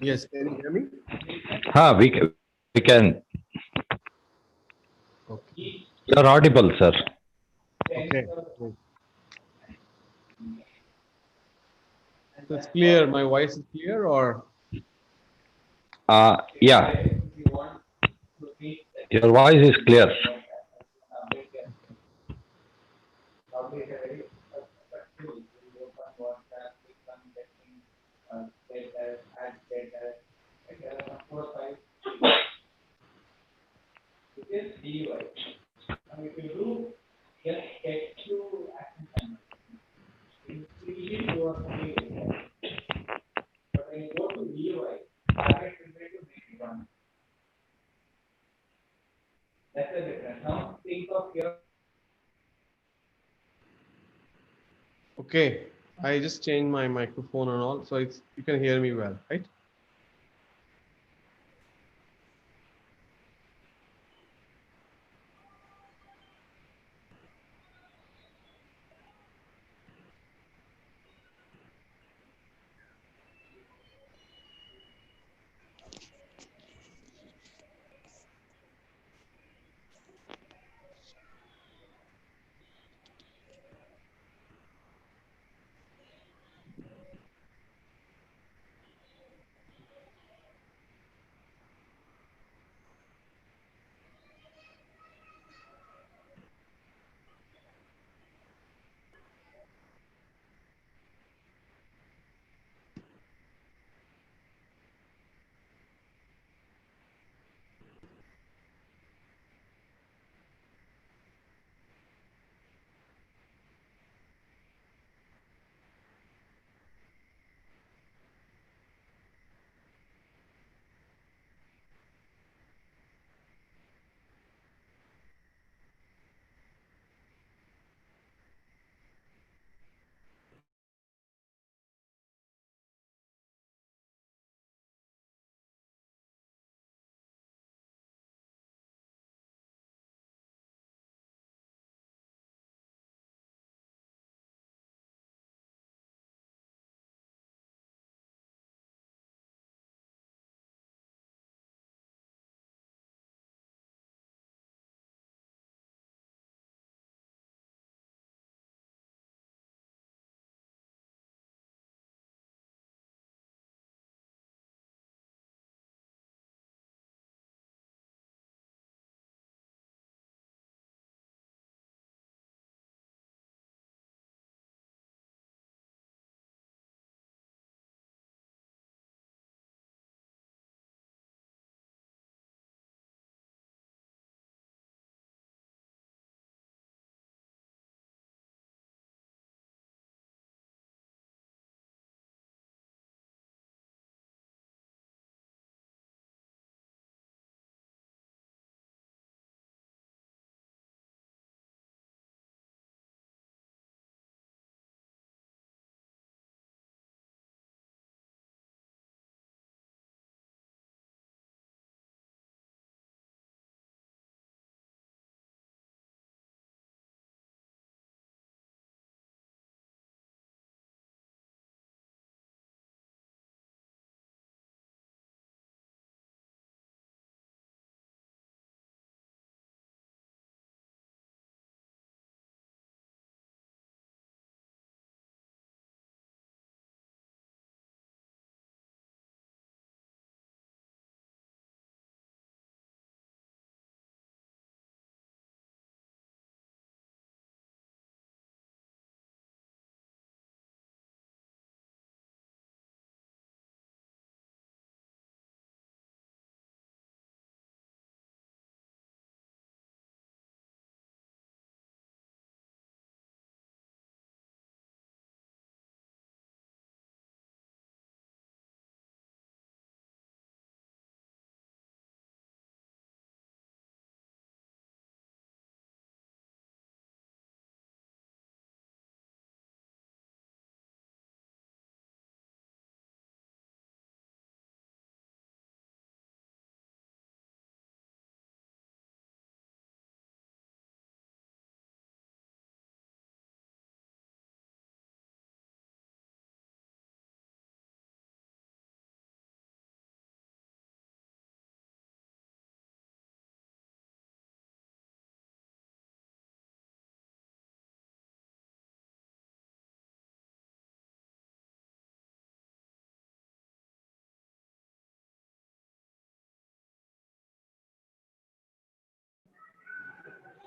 Yes, can you hear me? We can. Okay. You're audible, sir. Okay. Great. So it's clear. My voice is clear, or Yeah, your voice is clear. okay. I just changed my microphone and all, so it's you can hear me well, right?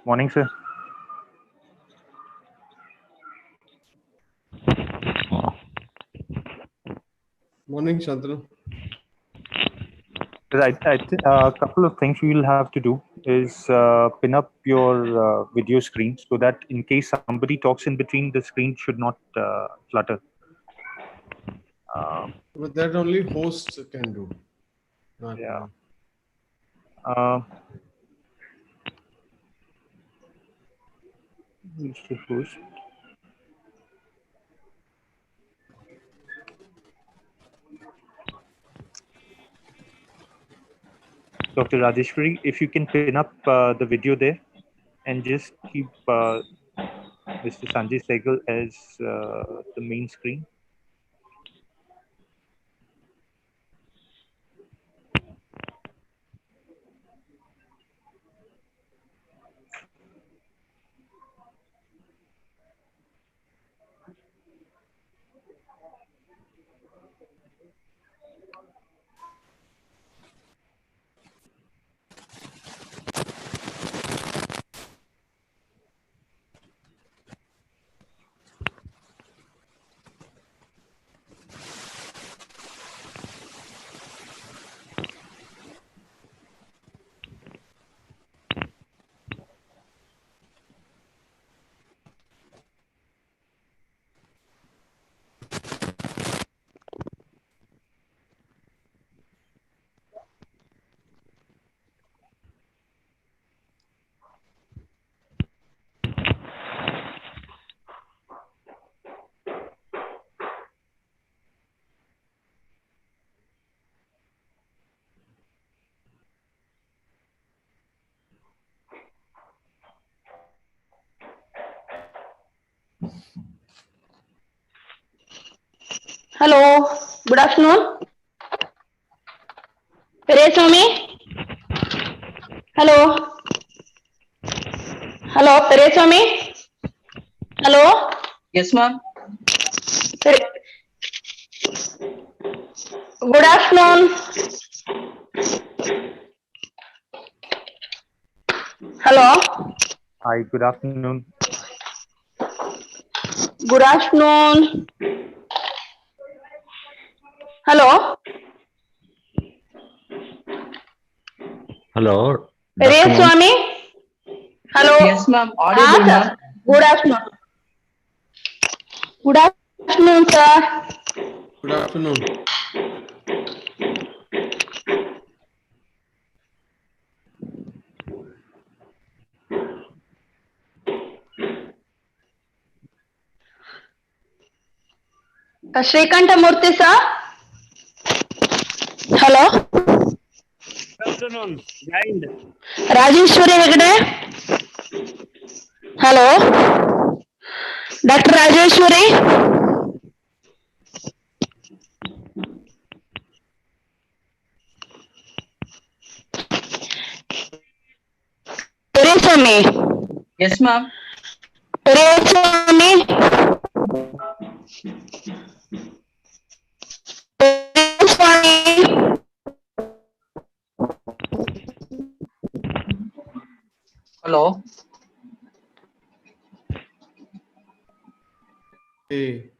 Morning, sir. Morning, Shantanu. A couple of things we will have to do is pin up your video screen so that in case somebody talks in between, the screen should not flutter. But that only hosts can do. Not Yeah. Who's the host? Dr. Rajeshwari, if you can pin up the video there and just keep Mr. Sanjay Sehgal as the main screen. Hello, good afternoon. Pereswamy? Hello? Hello, Pereswamy? Hello? Yes, ma'am. Good afternoon. Hello? Hi, good afternoon. Good afternoon. Hello? Hello. Pereswamy? Hello? Yes, ma'am. हाँ Audible, sir. ma'am. Good afternoon. Good afternoon, sir. Good afternoon. Srikantamurthy, sir. Hello? Good afternoon. Behind. Rajeshwari Hegde. Hello? Dr. Rajeshwari? Pereswamy? Yes, ma'am. Pereswamy? Pereswamy? Hello. Hey.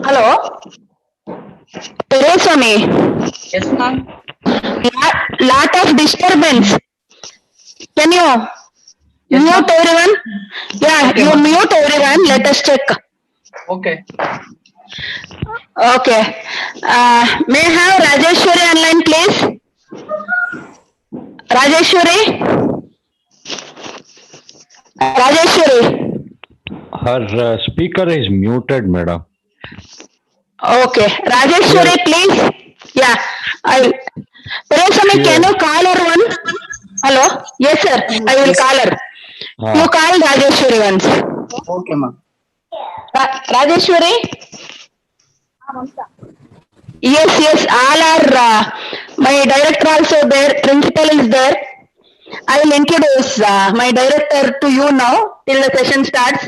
Hello? Pereswamy? Yes, ma'am. Lot of disturbance. Can you Yes, mute ma'am. everyone? Yeah, Okay, you ma'am. mute everyone. Let us check. Okay. Okay. May I have Rajeshwari online, please? Rajeshwari? Rajeshwari? Her speaker is muted, madam. Okay. Rajeshwari, please. Yeah. Pereswamy, She, can you call her one? Hello? Yes, sir. I will Yes. call her. You call Rajeshwari once. Okay, ma'am. Rajeshwari? Yes, all are, my director also there, principal is there. I will introduce my director to you now till the session starts.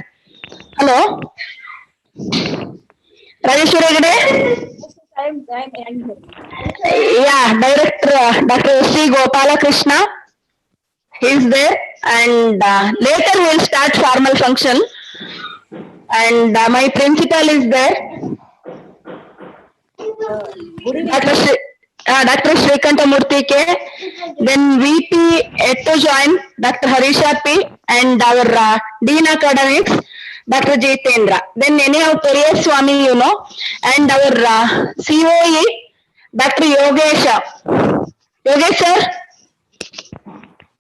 Hello, Rajeshwari Hegde? Yeah, director Dr. Sri Gopala Krishna, he is there, and later we will start formal function. And my principal is there, Dr. Dr. Shrikanta Murthy K. Then VP yet to join, Dr. Harisha P. and our Dean Academics, Dr. Jitendra. Then anyhow, Periyar Swami, you know, and our COE, Dr. Yogesh. Yogesh sir?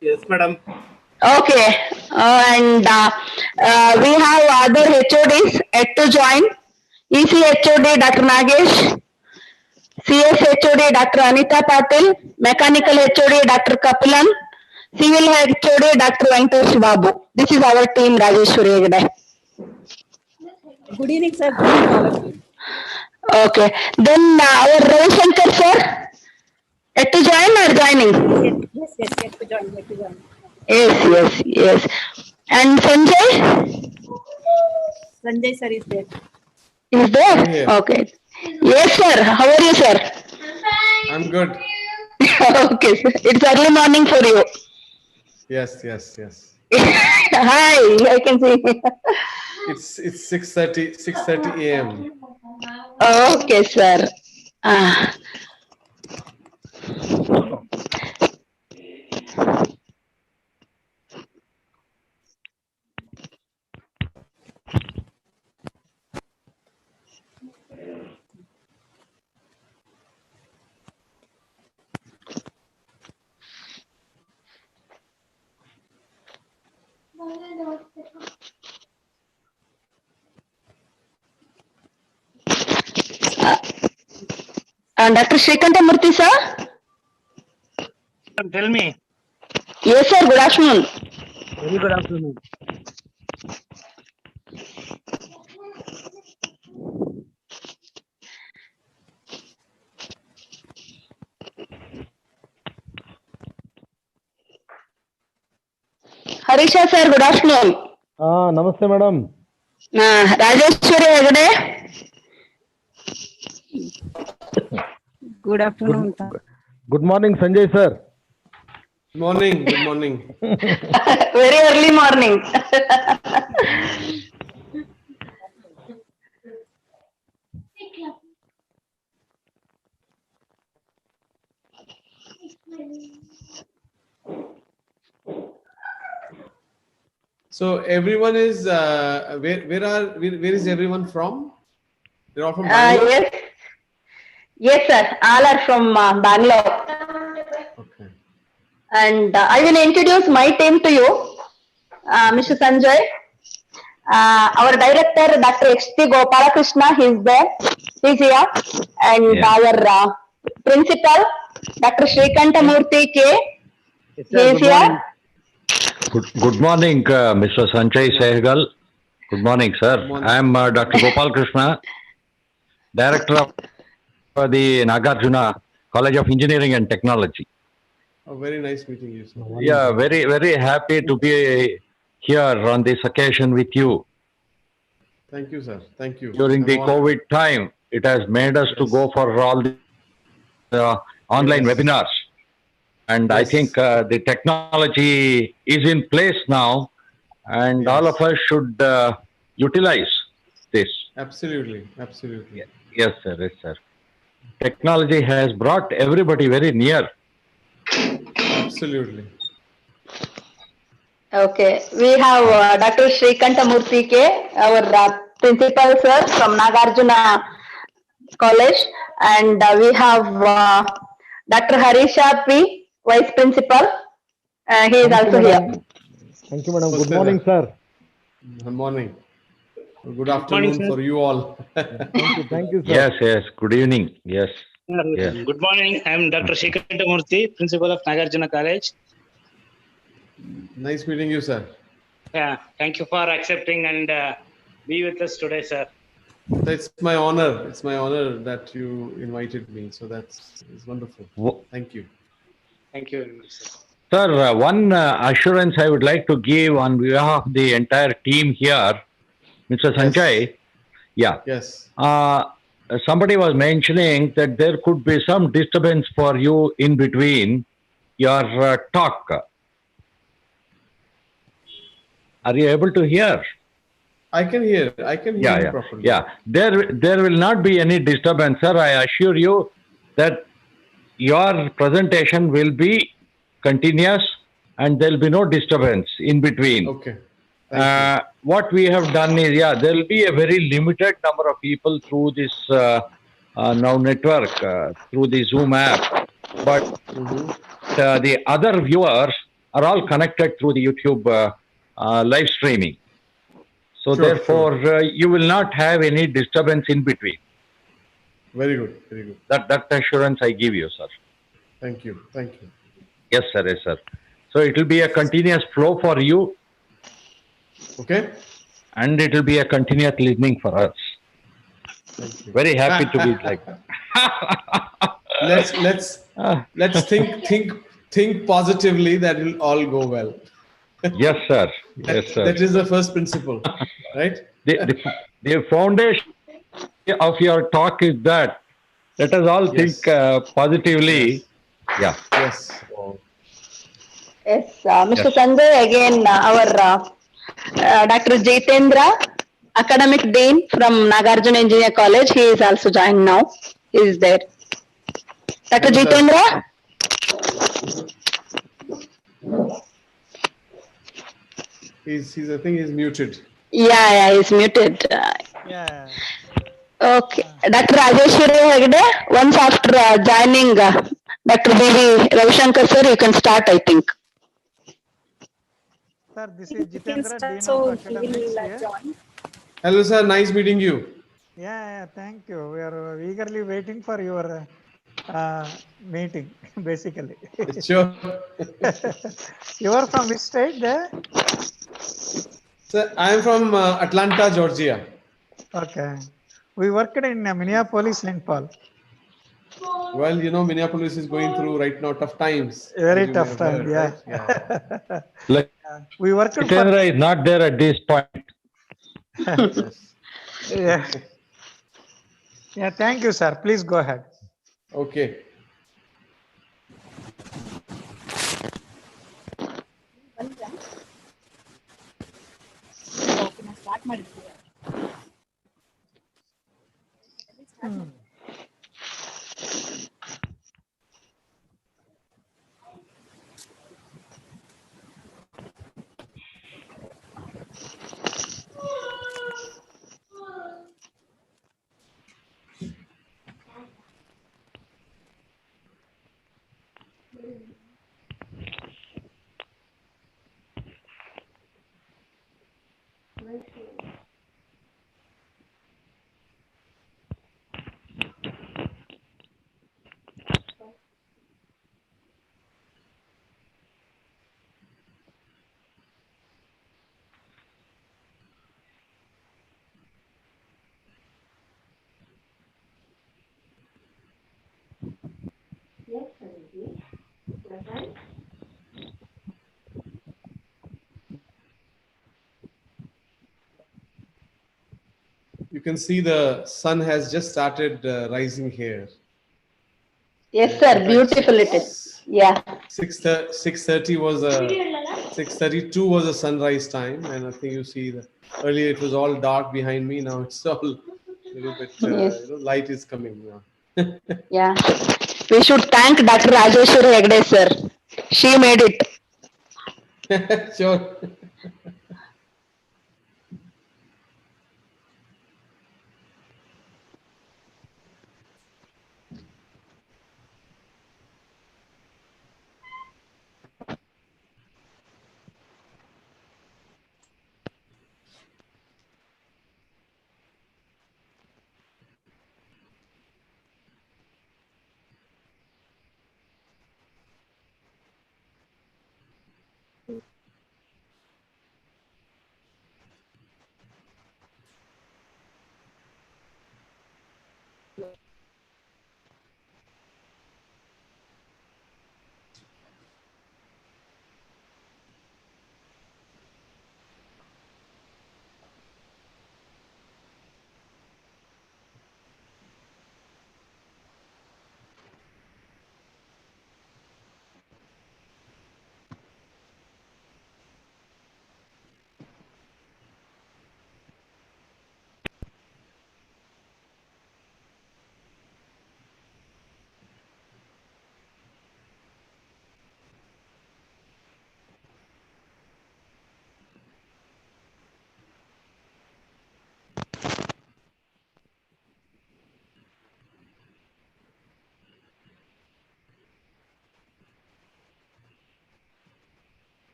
Yes, madam. Okay. And we have other HODs yet to join. EC HOD, Dr. Nagesh. CS HOD Dr. Anita Patil, Mechanical HOD Dr. Kapilan, Civil HOD Dr. Venkatesh Babu. This is our team, Rajeshwari Hegde. Good evening, sir. Good evening, all of you. Okay. Then our Ravi Shankar sir, yet to join or joining? Yes, yet to join. Yes. And Sanjay Sanjay sir is there. is there? I'm here. Okay. Yes, sir. How are you, sir? I'm good. Okay, sir. It's early morning for you. Yes. Hi, I can see. It's 6:30 a.m. Okay, sir. Ah. Dr. Shrikanta Murthy, sir? Tell me. Yes, sir. Good afternoon. Very good afternoon. Harisha, sir. Good afternoon. Namaste, madam. Rajeshwari Hegde. Good afternoon. Good morning, Sanjay sir. Good morning. Very early morning. So everyone is where is everyone from? They're all from Bangalore. Yes, sir. All are from Bangalore. Okay. And I will introduce my team to you, Mr. Sanjay. Our director, Dr. H.T. Gopalakrishna, he is there. He's here. And Yeah. our principal, Dr. Shrikanta Murthy K. Yes, He sir. is Good morning. Good morning, Mr. Sanjay Sehgal. Good morning, sir. Good morning. I am Dr. Gopal Krishna, Director of the Nagarjuna College of Engineering and Technology. Oh, very nice meeting you, sir. Yeah, very happy to be here on this occasion with you. Thank you, sir. Thank you. During the COVID time, it has made us to go for all the online Yes. webinars. And I Yes. think the technology is in place now, and all of us should utilize this. Absolutely. Yes, sir. Technology has brought everybody very near. Absolutely. Okay. We have Dr. Shrikanta Murthy K, our principal, sir, from Nagarjuna College. And we have Dr. Harisha P, Vice Principal. He is also here. Thank you, madam. Namaste, Good morning, sir. Good morning. Good morning, afternoon sir. for you all. Thank you, sir. Yes. Good evening. Yes. Yes. Good morning. I am Dr. Shrikanta Murthy, Principal of Nagarjuna College. Nice meeting you, sir. Yeah, thank you for accepting and be with us today, sir. It's my honor. It's my honor that you invited me. So it's wonderful. Thank you. Thank you very much, sir. Sir, one assurance I would like to give on behalf of the entire team here, Mr. Sanjay. Yeah. Yes. Somebody was mentioning that there could be some disturbance for you in between your talk. Are you able to hear? I can hear. I can hear you properly. Yeah. There will not be any disturbance, sir. I assure you that your presentation will be continuous and there will be no disturbance in between. Okay. Thank you. What we have done is, there will be a very limited number of people through this now network, through the Zoom app, but the other viewers are all connected through the YouTube live streaming. So therefore, you will not have any disturbance in between. Very good. Very good. That assurance I give you, sir. Thank you. Thank you. Yes, sir. Yes, sir. So it will be a continuous flow for you. Okay. And it will be a continuous listening for us. Thank you. Very happy to be like that. let's think positively. That will all go well. Yes, sir. Yes, sir. That is the first principle, right? The foundation of your talk is that let us all think positively. Yes. Yeah. Yes. Yes, Mr. Sanjay, again, our Dr. Jitendra, academic dean from Nagarjuna Engineer College. He is also joined now. He is there. Dr. Jitendra? I think he's muted. Yeah, he's muted. Yeah. Okay. Dr. Rajeshwari Hegde, once after joining Dr. B.V. Ravishankar sir, you can start, I think. Sir, this is Jitendra, Dean of Academics here. Hello, sir. Nice meeting you. Yeah, thank you. We are eagerly waiting for your meeting, basically. Sure. You are from which state there? Sir, I am from Atlanta, Georgia. Okay. We worked in Minneapolis, St. Paul. Well, Minneapolis is going through right now tough times. Very tough time, heard, yeah. Right? Like, we worked Jitendra is not there at this point. Yeah. Yeah, thank you, sir. Please go ahead. Okay. You can see the sun has just started rising here. Yes, sir. Beautiful it is. Yeah. 6:30 was 6:32 was a sunrise time, and I think you see that earlier it was all dark behind me. Now it's all a little bit light is coming now. Yeah. We should thank Dr. Rajeshwari Hegde, sir. She made it. Sure.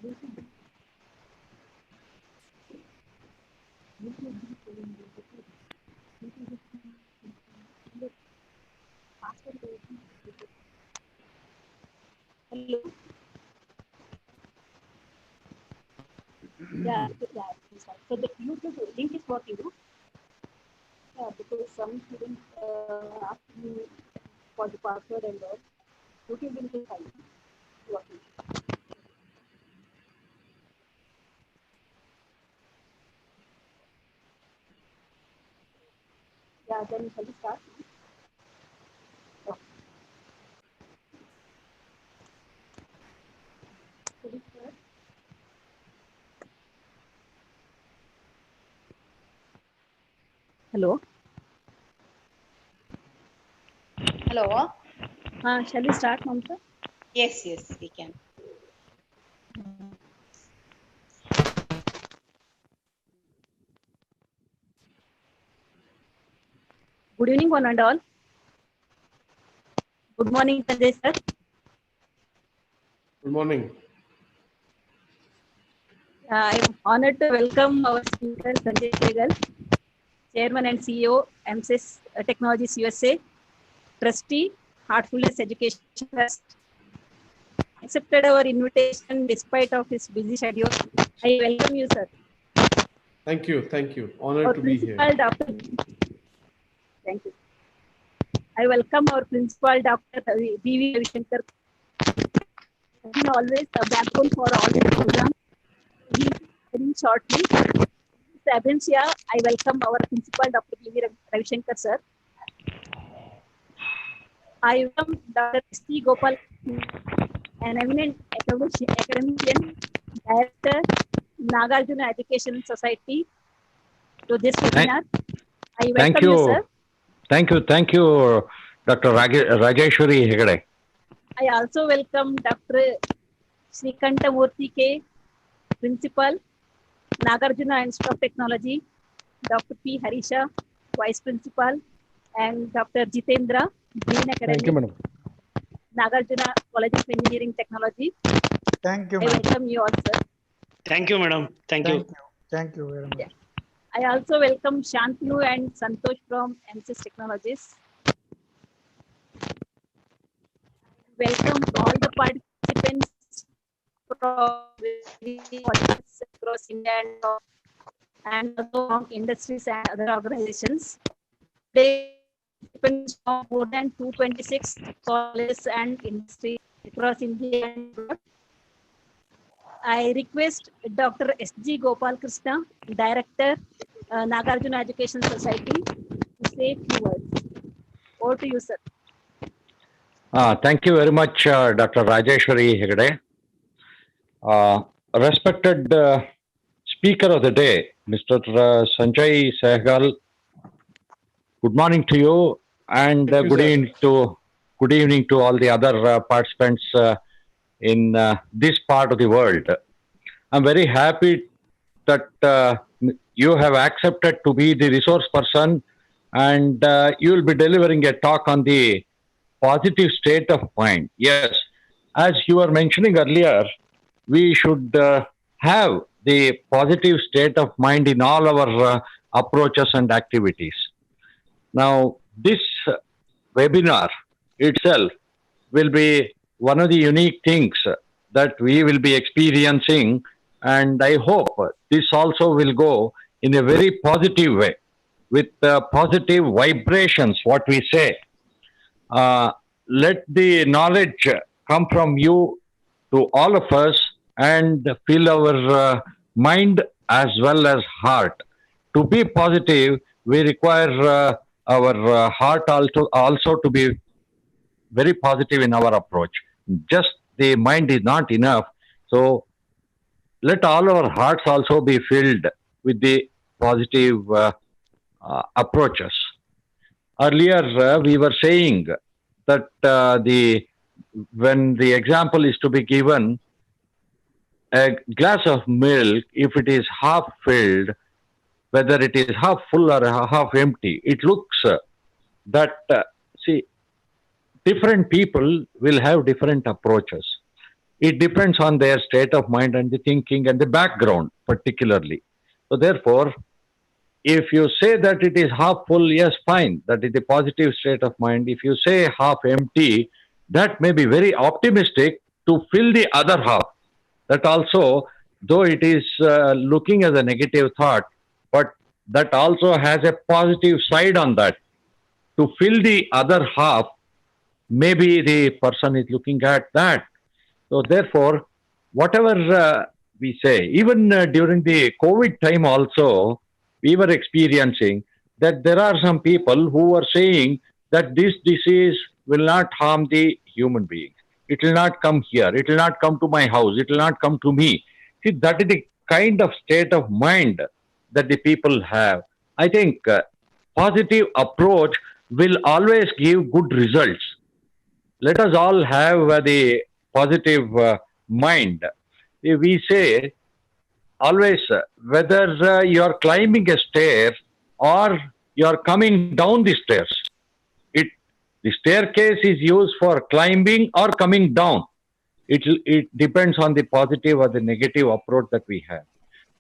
Hello. Yeah, so the YouTube link is working. Yeah, because some students ask me for the password and all. YouTube link is fine. Working. Yeah, then shall we start? Yeah. Shall we start? Hello. Hello. Shall we start, Mamta? Yes, yes, we can. Good evening, one and all. Good morning, Sanjay sir. Good morning. I am honored to welcome our speaker, Sanjay Segal, Chairman and CEO, MSIS Technologies USA, Trustee, Heartfulness Education Trust. Accepted our invitation despite of his busy schedule. I welcome you, sir. Thank you. Thank you. Honored Our to be here. principal, Dr. Thank you. I welcome our principal, Dr. B.V. Ravishankar. He is always a backbone for all the programs. He very shortly. Abhimsya, I welcome our principal, Dr. B.V. Ravishankar, sir. I welcome Dr. S.T. Gopal, an eminent academician, Director, Nagarjuna Education Society, to this webinar. I welcome you, sir. Thank you, Dr. Rajeshwari Hegde. I also welcome Dr. Srikanta Murthy K, Principal, Nagarjuna Institute of Technology, Dr. P. Harisha, Vice Principal, and Dr. Jitendra, Dean Academic, Thank you, madam. Nagarjuna College of Engineering Technology. Thank you, I welcome you all, sir. Thank you, madam. Thank you. Thank you very much. Yeah. I also welcome Shantanu and Santosh from MSIS Technologies. Welcome all the participants from various across India and also from industries and other organizations. Today, participants from more than 226 colleges and industries across India and abroad. I request Dr. S.G. Gopal Krishna, Director, Nagarjuna Education Society, to say a few words. Over to you, sir. Thank you very much, Dr. Rajeshwari Hegde. Respected Speaker of the Day, Mr. Sanjay Sehgal, good morning to you, and good evening to all the other participants in this part of the world. I'm very happy that you have accepted to be the resource person, and you will be delivering a talk on the positive state of mind. Yes, as you were mentioning earlier, we should have the positive state of mind in all our approaches and activities. Now, this webinar itself will be one of the unique things that we will be experiencing, and I hope this also will go in a very positive way with positive vibrations, what we say. Let the knowledge come from you to all of us and fill our mind as well as heart. To be positive, we require our heart also to be very positive in our approach. Just the mind is not enough. So let all our hearts also be filled with the positive approaches. Earlier, we were saying that when the example is to be given, a glass of milk, if it is half filled, whether it is half full or half empty, it looks see, different people will have different approaches. it depends on their state of mind and the thinking and the background, particularly. So, therefore, if you say that it is half full, yes, fine. That is the positive state of mind. If you say half empty, that may be very optimistic to fill the other half. That also, though it is looking as a negative thought, but that also has a positive side on that. To fill the other half, maybe the person is looking at that. So, therefore, whatever we say, even during the COVID time, also, we were experiencing that there are some people who were saying that this disease will not harm the human beings. It will not come here. It will not come to my house. It will not come to me. See, that is the kind of state of mind that the people have. I think positive approach will always give good results. Let us all have the positive mind. We say always whether you are climbing a stair or you are coming down the stairs. It the staircase is used for climbing or coming down. It depends on the positive or the negative approach that we have.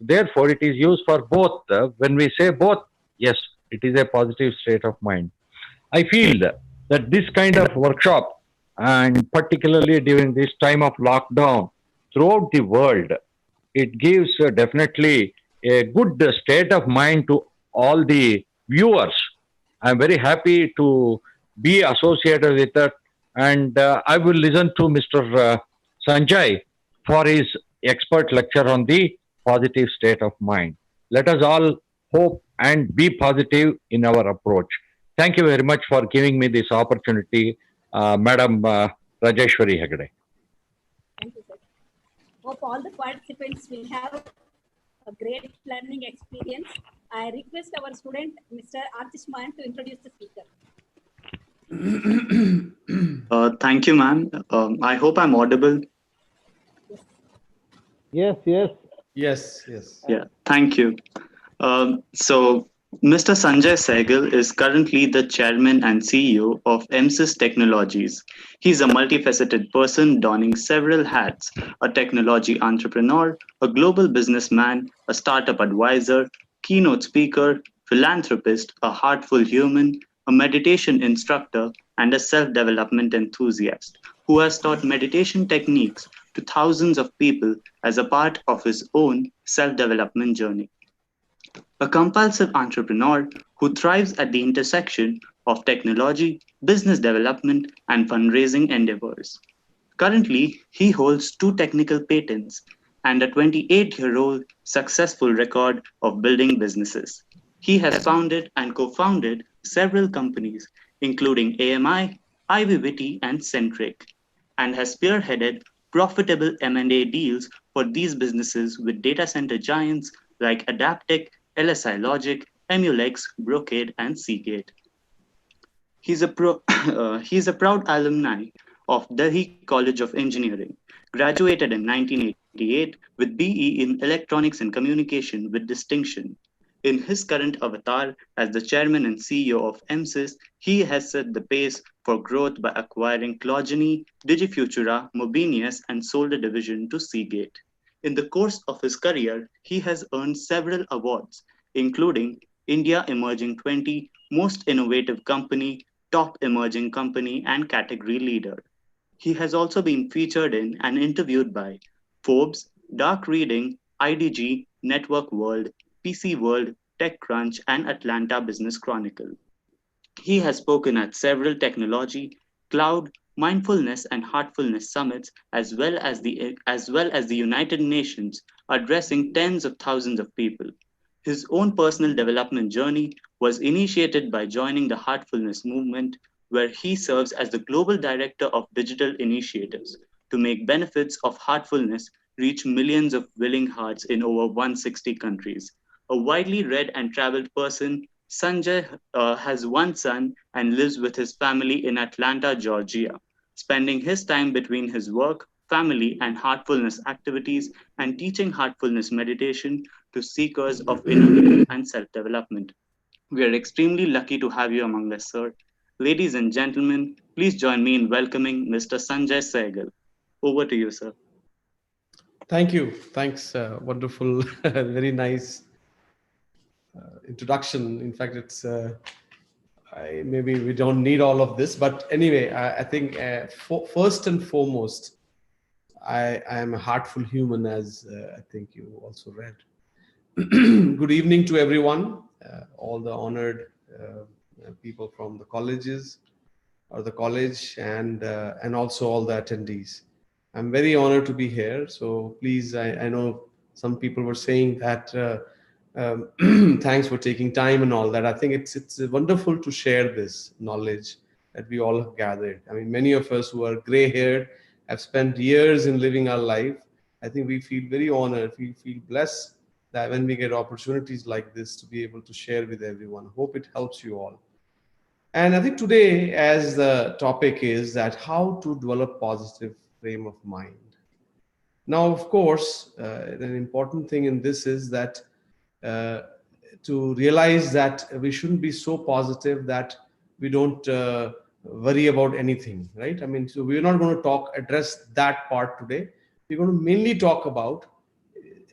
Therefore, it is used for both. When we say both, yes, it is a positive state of mind. I feel that this kind of workshop, and particularly during this time of lockdown, throughout the world, it gives definitely a good state of mind to all the viewers. I'm very happy to be associated with it, and I will listen to Mr. Sanjay for his expert lecture on the positive state of mind. Let us all hope and be positive in our approach. Thank you very much for giving me this opportunity, Madam Rajeshwari Hegde. Thank you, sir. Hope all the participants will have a great learning experience. I request our student, Mr. Artishman, to introduce the speaker. Thank you, ma'am. I hope I'm audible. Yes, yes. Yes, yes. Yeah, thank you. So, Mr. Sanjay Sehgal is currently the chairman and CEO of MSys Technologies. He's a multifaceted person donning several hats: a technology entrepreneur, a global businessman, a startup advisor, keynote speaker, philanthropist, a heartful human, a meditation instructor, and a self development enthusiast who has taught meditation techniques to thousands of people as a part of his own self development journey. A compulsive entrepreneur who thrives at the intersection of technology, business development, and fundraising endeavors. Currently, he holds two technical patents and a 28-year-old successful record of building businesses. He has founded and co-founded several companies, including AMI, Ivy Witty, and Centric, and has spearheaded profitable M&A deals for these businesses with data center giants like Adaptec, LSI Logic, Emulex, Brocade, and Seagate. He's a proud alumni of Delhi College of Engineering, graduated in 1988 with BE in Electronics and Communication with distinction. In his current avatar as the chairman and CEO of MSys, he has set the pace for growth by acquiring Clogeny, DigiFutura, Mobinius, and sold the division to Seagate. In the course of his career, he has earned several awards, including India Emerging 20, Most Innovative Company, Top Emerging Company, and Category Leader. He has also been featured in and interviewed by Forbes, Dark Reading, IDG, Network World, PC World, TechCrunch, and Atlanta Business Chronicle. He has spoken at several technology, cloud, mindfulness, and heartfulness summits, as well as the United Nations, addressing tens of thousands of people. His own personal development journey was initiated by joining the Heartfulness movement, where he serves as the global director of digital initiatives to make benefits of heartfulness reach millions of willing hearts in over 160 countries. A widely read and traveled person, Sanjay has one son and lives with his family in Atlanta, Georgia, spending his time between his work, family, and heartfulness activities and teaching heartfulness meditation to seekers of inner and self development. We are extremely lucky to have you among us, sir. Ladies and gentlemen, please join me in welcoming Mr. Sanjay Sehgal. Over to you, sir. Thank you. Thanks. Wonderful, very nice introduction. In fact, it's maybe we don't need all of this, but anyway, I think first and foremost, I am a heartful human, as I think you also read. Good evening to everyone, all the honored people from the colleges or the college, and also all the attendees. I'm very honored to be here. So please, I know some people were saying that thanks for taking time and all that. I think it's wonderful to share this knowledge that we all have gathered. I mean, many of us who are gray-haired have spent years in living our life. I think we feel very honored, we feel blessed that when we get opportunities like this to be able to share with everyone. Hope it helps you all. And I think today, as the topic is that how to develop positive frame of mind. Now, of course, an important thing in this is that uh, to realize that we shouldn't be so positive that we don't worry about anything, right? I mean, so we're not going to address that part today. We're going to mainly talk about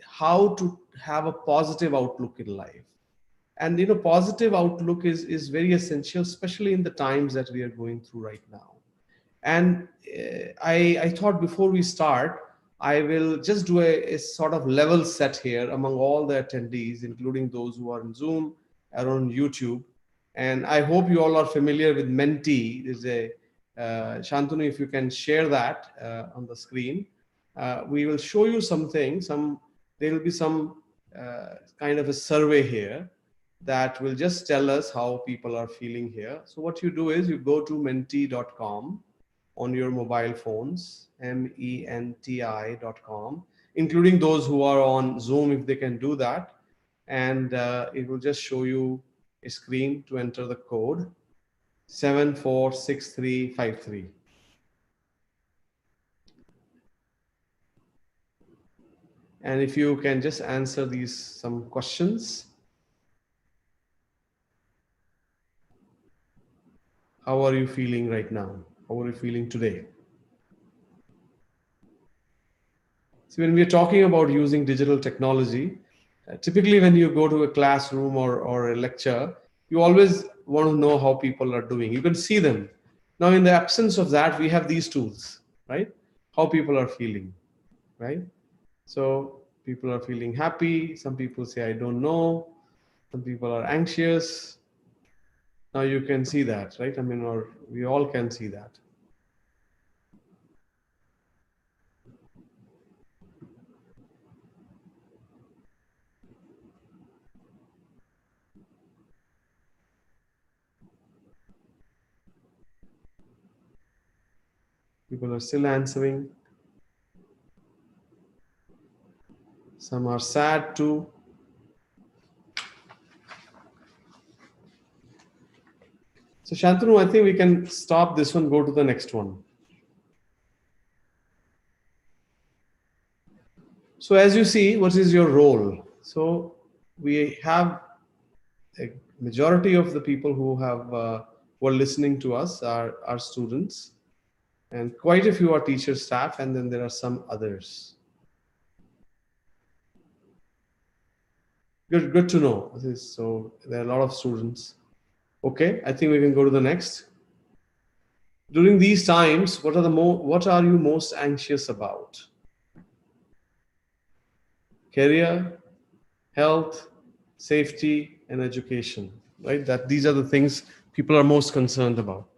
how to have a positive outlook in life. And positive outlook is very essential, especially in the times that we are going through right now. And I thought before we start, I will just do a sort of level set here among all the attendees, including those who are on Zoom or on YouTube. And I hope you all are familiar with Menti. There's a Shantanu, if you can share that on the screen. We will show you something. There will be some kind of a survey here that will just tell us how people are feeling here. So what you do is you go to menti.com on your mobile phones, menti.com, including those who are on Zoom, if they can do that. And it will just show you a screen to enter the code 746353. And if you can just answer some questions. How are you feeling right now? How are you feeling today? So when we are talking about using digital technology, typically when you go to a classroom or a lecture, you always want to know how people are doing. You can see them. Now, in the absence of that, we have these tools, right? How people are feeling, right? So people are feeling happy. Some people say, I don't know. Some people are anxious. Now you can see that, right? I mean, or we all can see that. People are still answering. Some are sad too. So Shantanu, I think we can stop this one, go to the next one. So as you see, what is your role? So we have a majority of the people who are listening to us are students, and quite a few are teacher staff, and then there are some others. Good to know. So there are a lot of students. Okay, I think we can go to the next. During these times, what are you most anxious about? Career, health, safety, and education, right? These are the things people are most concerned about.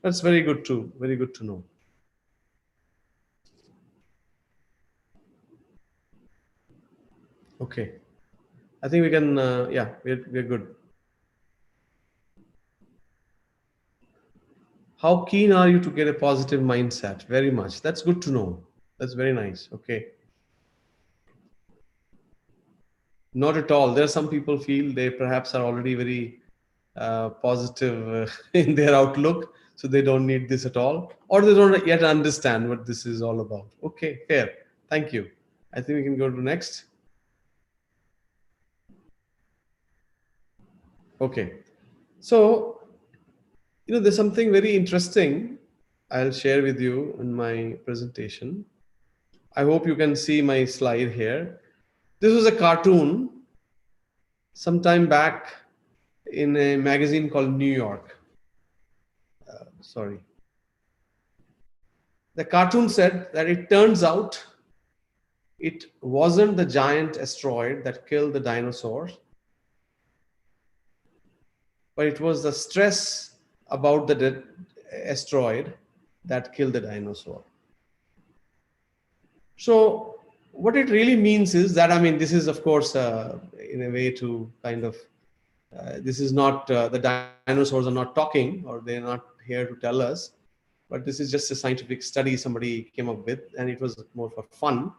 That's very good too. Very good to know. Okay, I think we can. Yeah, we're good. How keen are you to get a positive mindset? Very much. That's good to know. That's very nice. Okay. Not at all. There are some people feel they perhaps are already very positive in their outlook, so they don't need this at all, or they don't yet understand what this is all about. Okay, fair. Thank you. I think we can go to next. Okay. So, there's something very interesting I'll share with you in my presentation. I hope you can see my slide here. This was a cartoon sometime back in a magazine called New York. Sorry. The cartoon said that it turns out it wasn't the giant asteroid that killed the dinosaurs, but it was the stress about the asteroid that killed the dinosaur. So what it really means is that, I mean, this is of course in a way to kind of this is not the dinosaurs are not talking, or they're not here to tell us, but this is just a scientific study somebody came up with, and it was more for fun.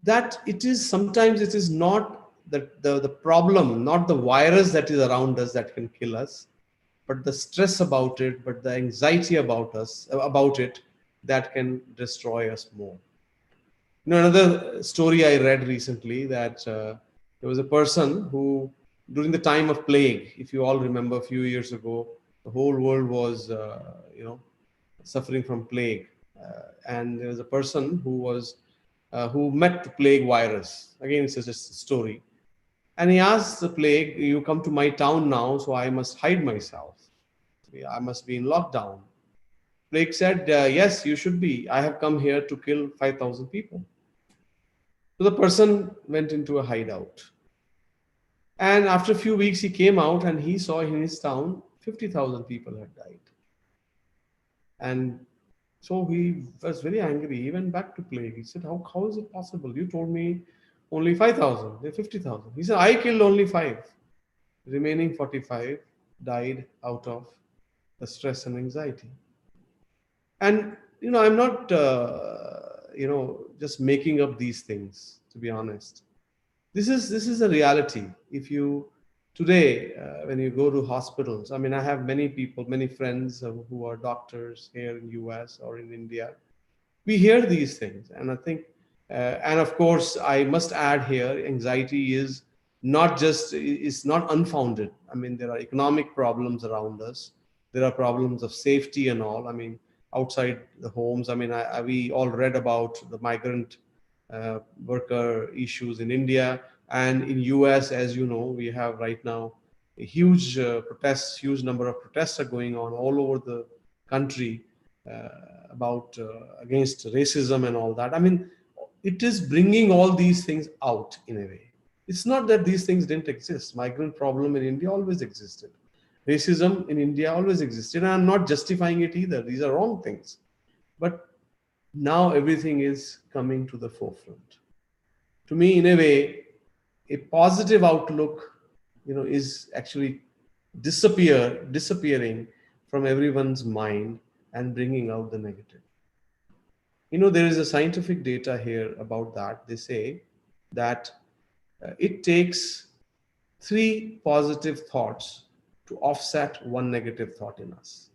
That it is sometimes it is not the problem, not the virus that is around us that can kill us, but the stress about it, but the anxiety about it that can destroy us more. You know, another story I read recently, that there was a person who, during the time of plague, if you all remember a few years ago, the whole world was, suffering from plague. And there was a person who met the plague virus. Again, it's just a story. And he asked the plague, you come to my town now, so I must hide myself. I must be in lockdown. Plague said, yes, you should be. I have come here to kill 5,000 people. So the person went into a hideout. And after a few weeks, he came out and he saw in his town 50,000 people had died. And so he was very angry. He went back to plague. He said, how is it possible? You told me only 5,000, 50,000. He said, I killed only 5. Remaining 45 died out of the stress and anxiety. And, I'm not, just making up these things, to be honest. This is a reality. If you, today, when you go to hospitals, I mean, I have many people, many friends who are doctors here in US or in India. We hear these things. And I think, and of course, I must add here, anxiety is not unfounded. I mean, there are economic problems around us. There are problems of safety and all. I mean, outside the homes. I mean, we all read about the migrant worker issues in India, and in US, as you know, we have right now a huge protests, huge number of protests are going on all over the country about against racism and all that. I mean, it is bringing all these things out in a way. It's not that these things didn't exist. Migrant problem in India always existed. Racism in India always existed. And I'm not justifying it either. These are wrong things. But now everything is coming to the forefront. To me, in a way, a positive outlook, is actually disappearing from everyone's mind and bringing out the negative. There is a scientific data here about that. They say that it takes 3 positive thoughts to offset 1 negative thought in us.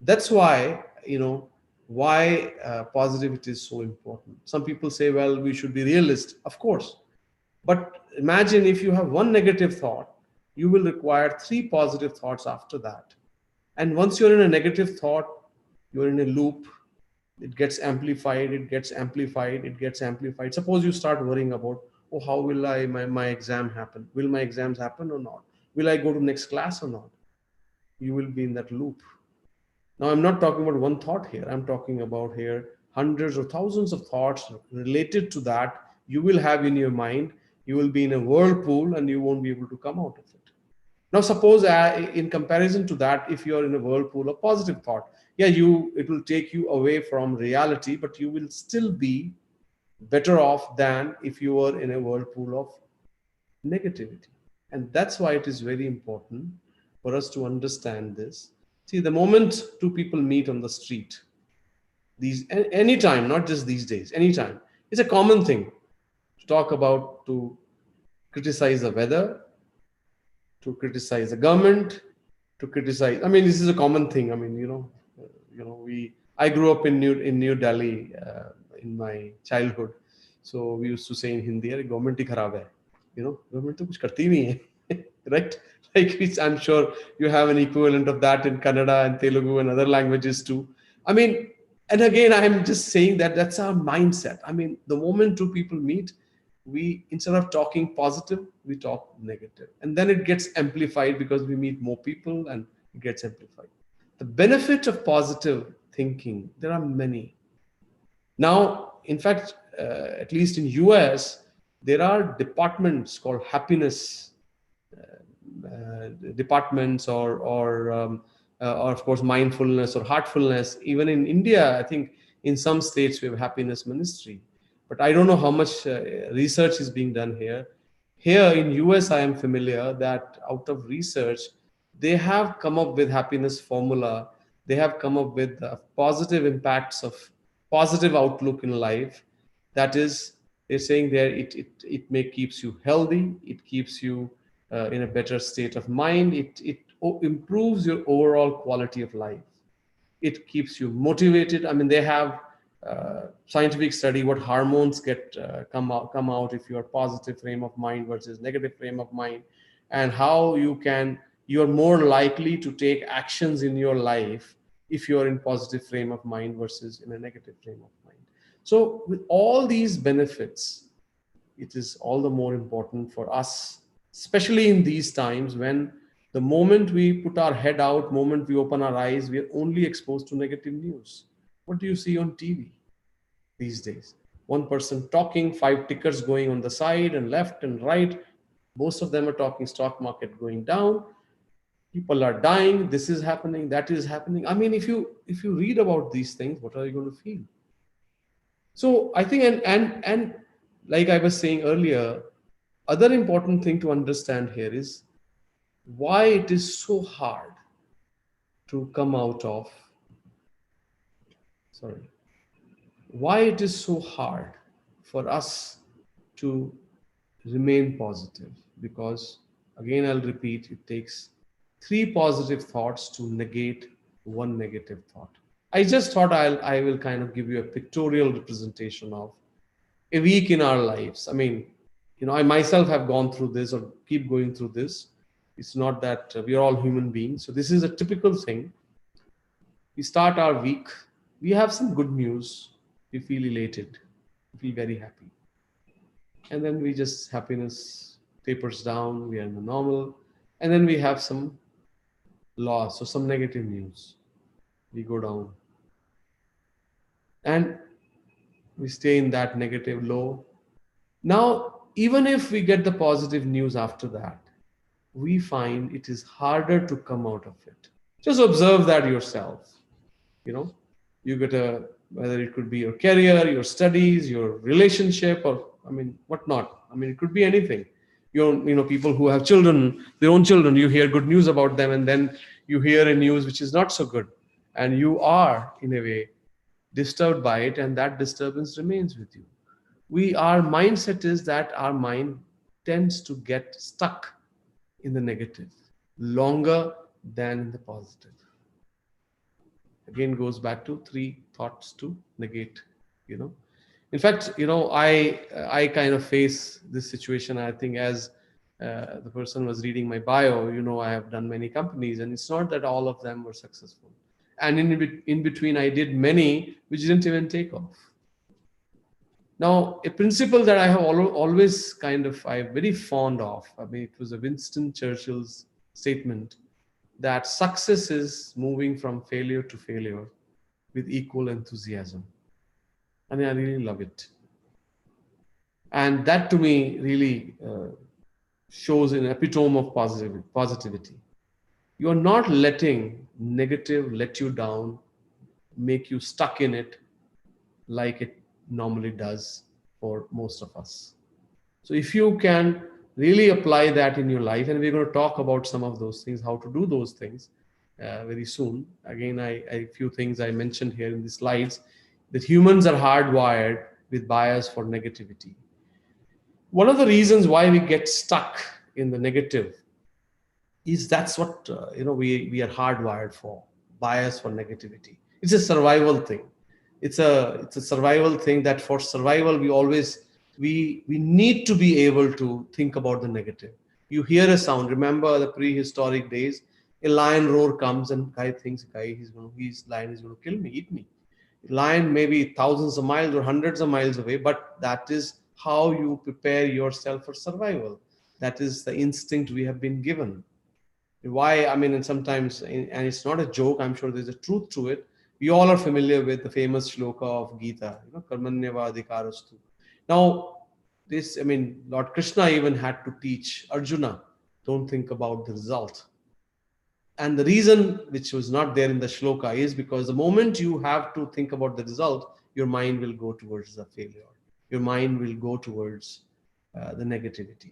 That's why, positivity is so important. Some people say, well, we should be realist. Of course. But imagine if you have 1 negative thought, you will require 3 positive thoughts after that. And once you're in a negative thought, you're in a loop. It gets amplified, it gets amplified, it gets amplified. Suppose you start worrying about, oh, how will my exam happen? Will my exams happen or not? Will I go to next class or not? You will be in that loop. Now, I'm not talking about 1 thought here. I'm talking about here hundreds or thousands of thoughts related to that you will have in your mind. You will be in a whirlpool and you won't be able to come out of it. Now, suppose in comparison to that, if you're in a whirlpool of positive thought, it will take you away from reality, but you will still be better off than if you were in a whirlpool of negativity. And that's why it is very important for us to understand this. See, the moment 2 people meet on the street, anytime, not just these days, anytime, it's a common thing to talk about, to criticize the weather, to criticize the government, to criticize. I mean, this is a common thing. I mean, I grew up in New Delhi in my childhood, so we used to say in Hindi, government hi kharab hai. Government to kuch karti nahi hai, right? Like, I'm sure you have an equivalent of that in Kannada and Telugu and other languages too. I mean, And again, I'm just saying that that's our mindset. I mean, the moment two people meet, we, instead of talking positive, we talk negative. And then it gets amplified because we meet more people and it gets amplified. The benefit of positive thinking, there are many. Now, in fact, at least in US, there are departments called happiness departments, or of course mindfulness or heartfulness. Even in India, I think in some states we have happiness ministry, but I don't know how much research is being done here. Here in US, I am familiar that out of research, they have come up with happiness formula. They have come up with positive impacts of positive outlook in life. That is, they're saying there it may keeps you healthy, it keeps you in a better state of mind, it improves your overall quality of life, it keeps you motivated. I mean, they have scientific study what hormones get come out if you are positive frame of mind versus negative frame of mind, and how you're more likely to take actions in your life if you're in positive frame of mind versus in a negative frame of mind. So with all these benefits, it is all the more important for us, especially in these times when the moment we put our head out, moment we open our eyes, we are only exposed to negative news. What do you see on TV these days? One person talking, 5 tickers going on the side and left and right. Most of them are talking stock market going down. People are dying. This is happening. That is happening. I mean, if you read about these things, what are you going to feel? So I think, and like I was saying earlier, other important thing to understand here is why it is so hard to come out of, why it is so hard for us to remain positive. Because again, I'll repeat, it takes 3 positive thoughts to negate 1 negative thought. I just thought I will kind of give you a pictorial representation of a week in our lives. I mean, I myself have gone through this or keep going through this. It's not that we are all human beings. So this is a typical thing. We start our week. We have some good news. We feel elated. We feel very happy. And then happiness tapers down. We are in the normal. And then we have some loss or some negative news. We go down. And we stay in that negative low. Now, even if we get the positive news after that, we find it is harder to come out of it. Just observe that yourself. You get whether it could be your career, your studies, your relationship, or whatnot. It could be anything. People who have children, their own children, you hear good news about them, and then you hear a news which is not so good, and you are in a way disturbed by it, and that disturbance remains with you. Our mindset is that our mind tends to get stuck in the negative longer than in the positive. Again, goes back to 3 thoughts to negate. In fact, I kind of face this situation. I think as the person was reading my bio, I have done many companies, and it's not that all of them were successful. And in between, I did many which didn't even take off. Now, a principle that I have always I'm very fond of, it was a Winston Churchill's statement that success is moving from failure to failure with equal enthusiasm. I really love it. And that to me really shows an epitome of positivity. You are not letting negative let you down, make you stuck in it like it normally does for most of us. So if you can really apply that in your life, and we're going to talk about some of those things, how to do those things very soon. Again, a few things I mentioned here in the slides, that humans are hardwired with bias for negativity. One of the reasons why we get stuck in the negative is that's what we are hardwired for, bias for negativity. It's a survival thing. It's a survival thing that for survival we need to be able to think about the negative. You hear a sound. Remember the prehistoric days, a lion roar comes and guy thinks, his lion is going to kill me, eat me. Lion may be thousands of miles or hundreds of miles away, but that is how you prepare yourself for survival. That is the instinct we have been given. Why? I mean, and sometimes, and it's not a joke, I'm sure there's a truth to it. We all are familiar with the famous shloka of Gita, Karmanyava Adhikarastu. Now, this, I mean, Lord Krishna even had to teach Arjuna, don't think about the result. And the reason which was not there in the shloka is because the moment you have to think about the result, your mind will go towards the failure. Your mind will go towards the negativity.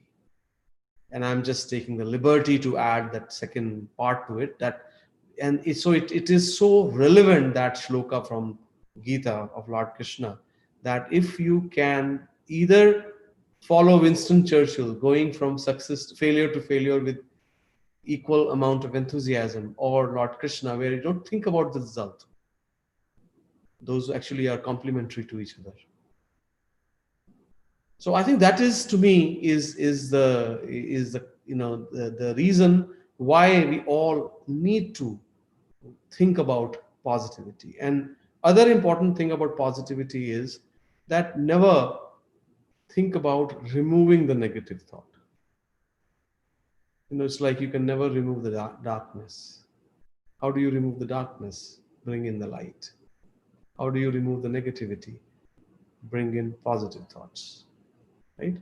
And I'm just taking the liberty to add that second part to it. It is so relevant, that shloka from Gita of Lord Krishna, that if you can either follow Winston Churchill, going from success to failure with equal amount of enthusiasm, or Lord Krishna, where you don't think about the result. Those actually are complementary to each other. So I think that is, to me, is the reason why we all need to think about positivity. And other important thing about positivity is that never think about removing the negative thought. It's like you can never remove the darkness. How do you remove the darkness? Bring in the light. How do you remove the negativity? Bring in positive thoughts, right?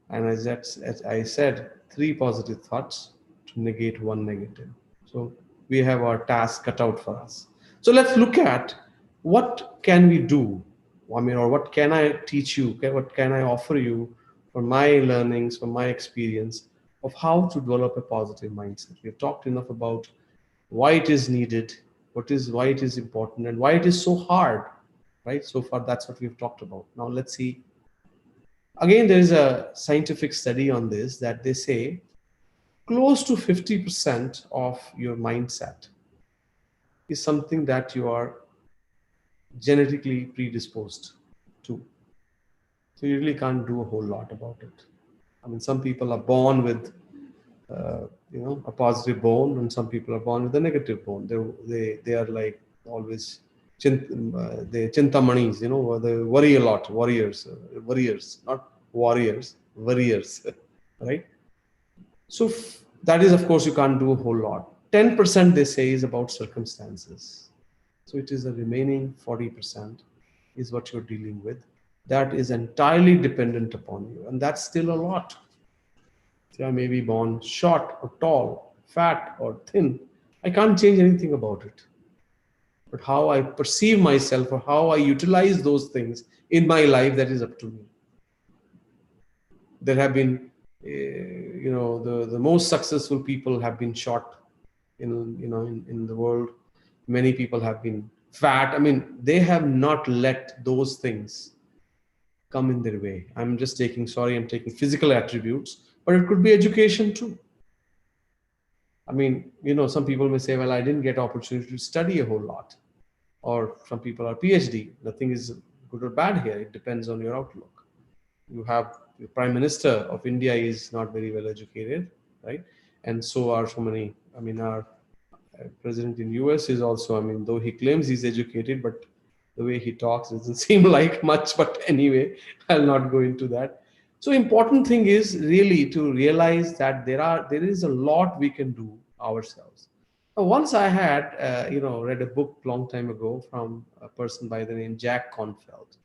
And as I said, 3 positive thoughts to negate 1 negative. So we have our task cut out for us. So let's look at what can we do? I mean, or what can I teach you? What can I offer you from my learnings, from my experience of how to develop a positive mindset? We've talked enough about why it is needed, why it is important, and why it is so hard, right? So far, that's what we've talked about. Now let's see. Again, there is a scientific study on this that they say close to 50% of your mindset is something that you are genetically predisposed to. So you really can't do a whole lot about it. I mean, some people are born with a positive bone, and some people are born with a negative bone. They are like always they chintamanis, they worry a lot. Warriors, not warriors, warriors, right? So that is, of course, you can't do a whole lot. 10% they say is about circumstances. So it is the remaining 40% is what you're dealing with. That is entirely dependent upon you, and that's still a lot. So I may be born short or tall, fat or thin. I can't change anything about it. But how I perceive myself or how I utilize those things in my life, that is up to me. There have been, the most successful people have been short in the world. Many people have been fat. I mean, they have not let those things come in their way. I'm taking physical attributes, but it could be education too. I mean, some people may say, well, I didn't get opportunity to study a whole lot. Or some people are PhD. Nothing is good or bad here. It depends on your outlook. You have the Prime Minister of India is not very well educated, right? And so are so many. I mean, our president in US is also, I mean, though he claims he's educated, but the way he talks doesn't seem like much. But anyway, I'll not go into that. So important thing is really to realize that there is a lot we can do ourselves. Once I had, read a book long time ago from a person by the name Jack Kornfield.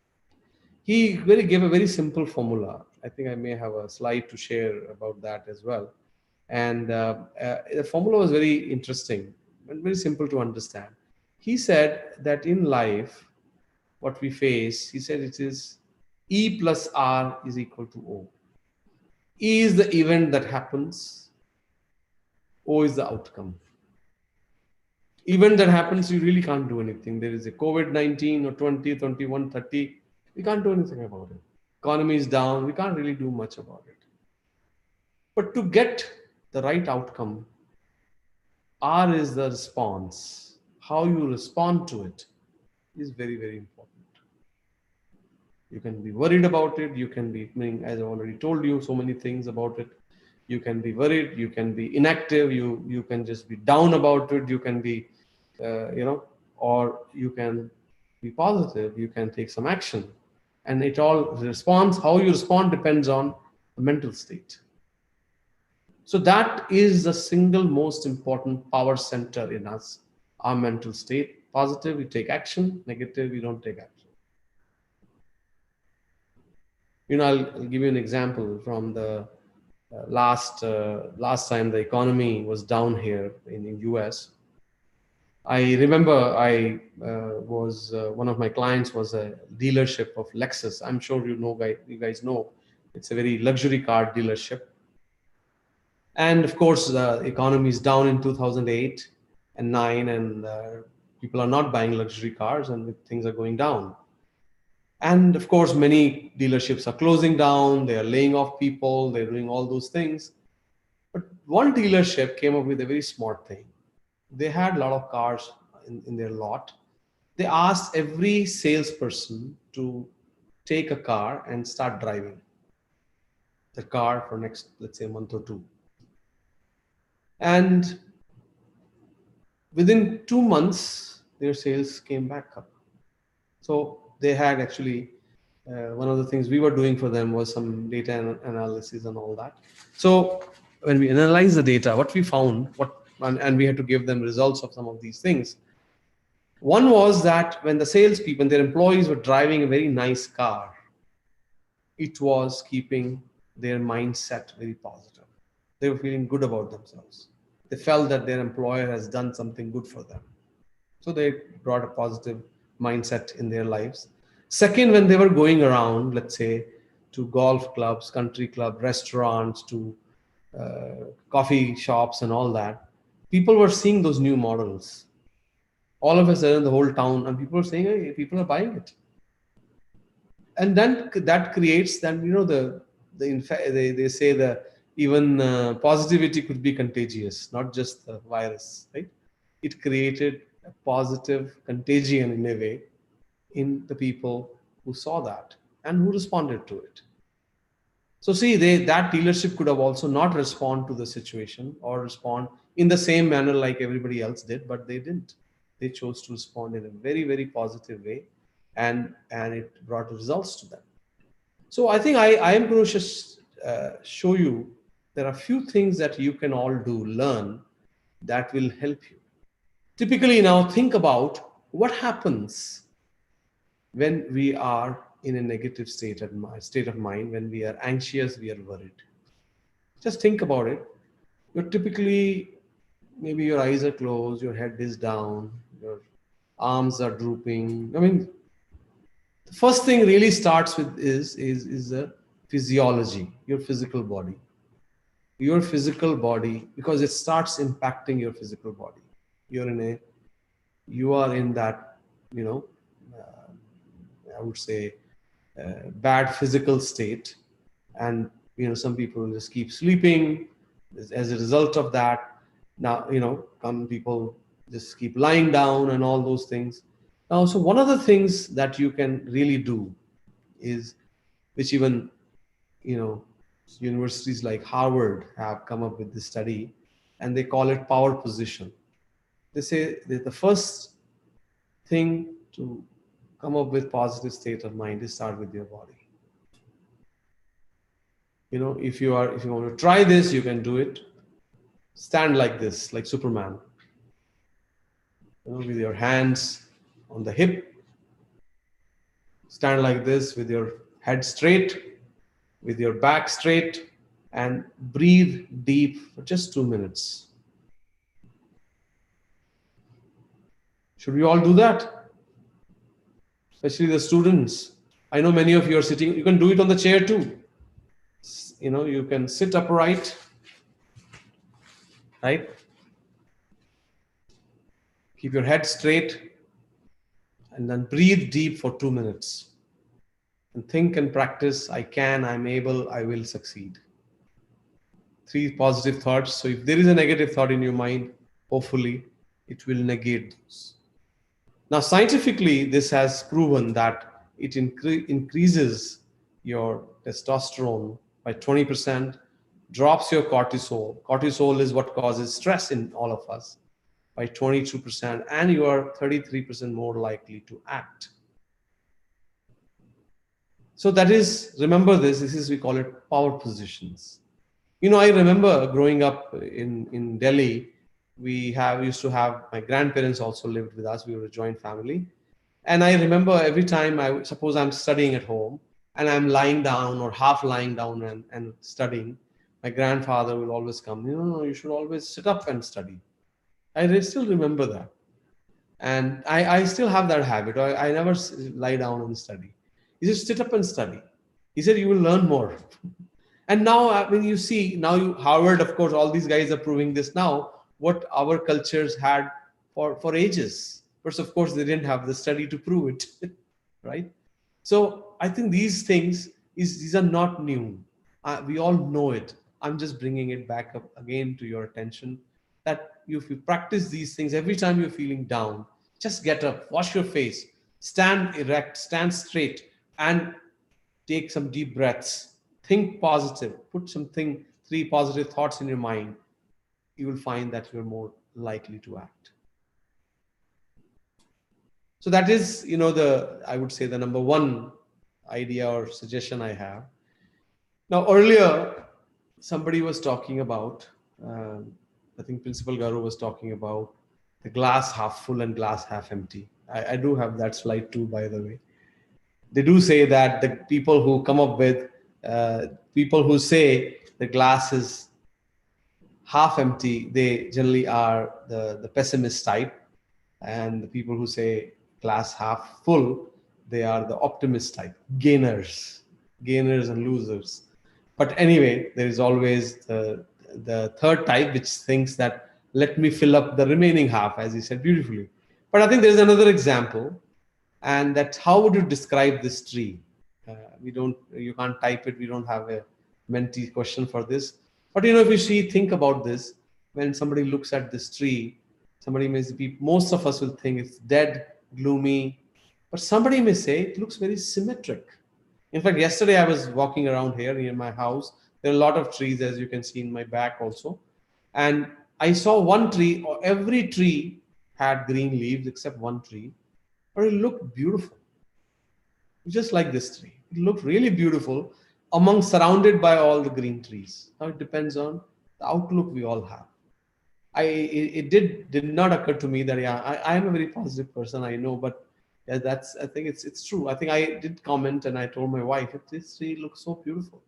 He gave a very simple formula. I think I may have a slide to share about that as well. And the formula was very interesting and very simple to understand. He said that in life, what we face, he said it is E plus R is equal to O. E is the event that happens. O is the outcome. Event that happens, you really can't do anything. There is a COVID-19 or 20, 21, 30. We can't do anything about it. Economy is down. We can't really do much about it. But to get the right outcome, R is the response. How you respond to it is very, very important. You can be worried about it. You can be, as I already told you, so many things about it. You can be worried. You can be inactive. You can just be down about it. You can be, or you can be positive, you can take some action. And it all responds, how you respond depends on the mental state. So that is the single most important power center in us, our mental state. Positive, we take action. Negative, we don't take action. I'll give you an example from the last time the economy was down here in US. I remember I was one of my clients was a dealership of Lexus. I'm sure you guys know it's a very luxury car dealership. And of course, the economy is down in 2008 and 9, and people are not buying luxury cars, and things are going down. And of course, many dealerships are closing down. They are laying off people. They're doing all those things. But one dealership came up with a very smart thing. They had a lot of cars in their lot. They asked every salesperson to take a car and start driving the car for next, let's say, a month or two. And within 2 months, their sales came back up. So they had actually, one of the things we were doing for them was some data analysis and all that. So when we analyzed the data, what we found, and we had to give them results of some of these things. One was that when the salespeople and their employees were driving a very nice car, it was keeping their mindset very positive. They were feeling good about themselves. They felt that their employer has done something good for them. So they brought a positive mindset in their lives. Second, when they were going around, let's say, to golf clubs, country club, restaurants, to coffee shops and all that, people were seeing those new models. All of a sudden, the whole town, and people are saying, hey, people are buying it. And then that creates, then, they say that even positivity could be contagious, not just the virus, right? It created a positive contagion in a way in the people who saw that and who responded to it. So see, that dealership could have also not respond to the situation or respond in the same manner like everybody else did, but they didn't. They chose to respond in a very, very positive way, and it brought results to them. So I think I am going to just show you there are a few things that you can all learn that will help you. Typically now think about what happens when we are in a negative state of mind, when we are anxious, we are worried. Just think about it. You're typically, maybe your eyes are closed, your head is down, your arms are drooping. I mean, the first thing really starts with is the physiology, your physical body. Your physical body, because it starts impacting your physical body. You are in that, I would say, bad physical state, and some people just keep sleeping as a result of that. Now some people just keep lying down and all those things. Now, so one of the things that you can really do is, which even universities like Harvard have come up with this study, and they call it power position. They say that the first thing to come up with positive state of mind is start with your body. If you want to try this, you can do it. Stand like this, like Superman, with your hands on the hip. Stand like this with your head straight, with your back straight, and breathe deep for just 2 minutes. Should we all do that? Especially the students. I know many of you are sitting. You can do it on the chair too. You can sit upright, right? Keep your head straight, and then breathe deep for 2 minutes. And think and practice, I can, I'm able, I will succeed. 3 positive thoughts. So if there is a negative thought in your mind, hopefully it will negate those. Now, scientifically, this has proven that it increases your testosterone by 20%, drops your cortisol. Cortisol is what causes stress in all of us. by 22%, and you are 33% more likely to act. So that is, remember this is, we call it power positions. You know, I remember growing up in Delhi, we used to have, my grandparents also lived with us. We were a joint family. And I remember every time suppose I'm studying at home and I'm lying down or half lying down and studying, my grandfather will always come, you should always sit up and study. I still remember that. And I still have that habit. I never lie down and study. He said, sit up and study. He said, you will learn more. And now, I mean, you see, Harvard, of course, all these guys are proving this now, what our cultures had for ages. But of course, they didn't have the study to prove it, right? So I think these things, these are not new. We all know it. I'm just bringing it back up again to your attention, that if you practice these things, every time you're feeling down, just get up, wash your face, stand erect, stand straight, and take some deep breaths. Think positive. Put something, 3 positive thoughts in your mind. You will find that you're more likely to act. So that is, I would say the number one idea or suggestion I have. Now, earlier, somebody was talking about, I think Principal Garu was talking about the glass half full and glass half empty. I do have that slide too, by the way. They do say that the people who come up with, people who say the glass is half empty, they generally are the pessimist type. And the people who say glass half full, they are the optimist type, gainers and losers. But anyway, there is always the third type, which thinks that let me fill up the remaining half, as he said beautifully. But I think there's another example, and that's how would you describe this tree? You can't type it. We don't have a Menti question for this. But if you think about this, when somebody looks at this tree, most of us will think it's dead, gloomy, but somebody may say it looks very symmetric. In fact, yesterday I was walking around here near my house. There are a lot of trees, as you can see in my back also. And I saw one tree, or every tree had green leaves except one tree, but it looked beautiful. Just like this tree. It looked really beautiful surrounded by all the green trees. Now it depends on the outlook we all have. It did not occur to me that I am a very positive person, I know, but I think it's true. I think I did comment and I told my wife, this tree looks so beautiful.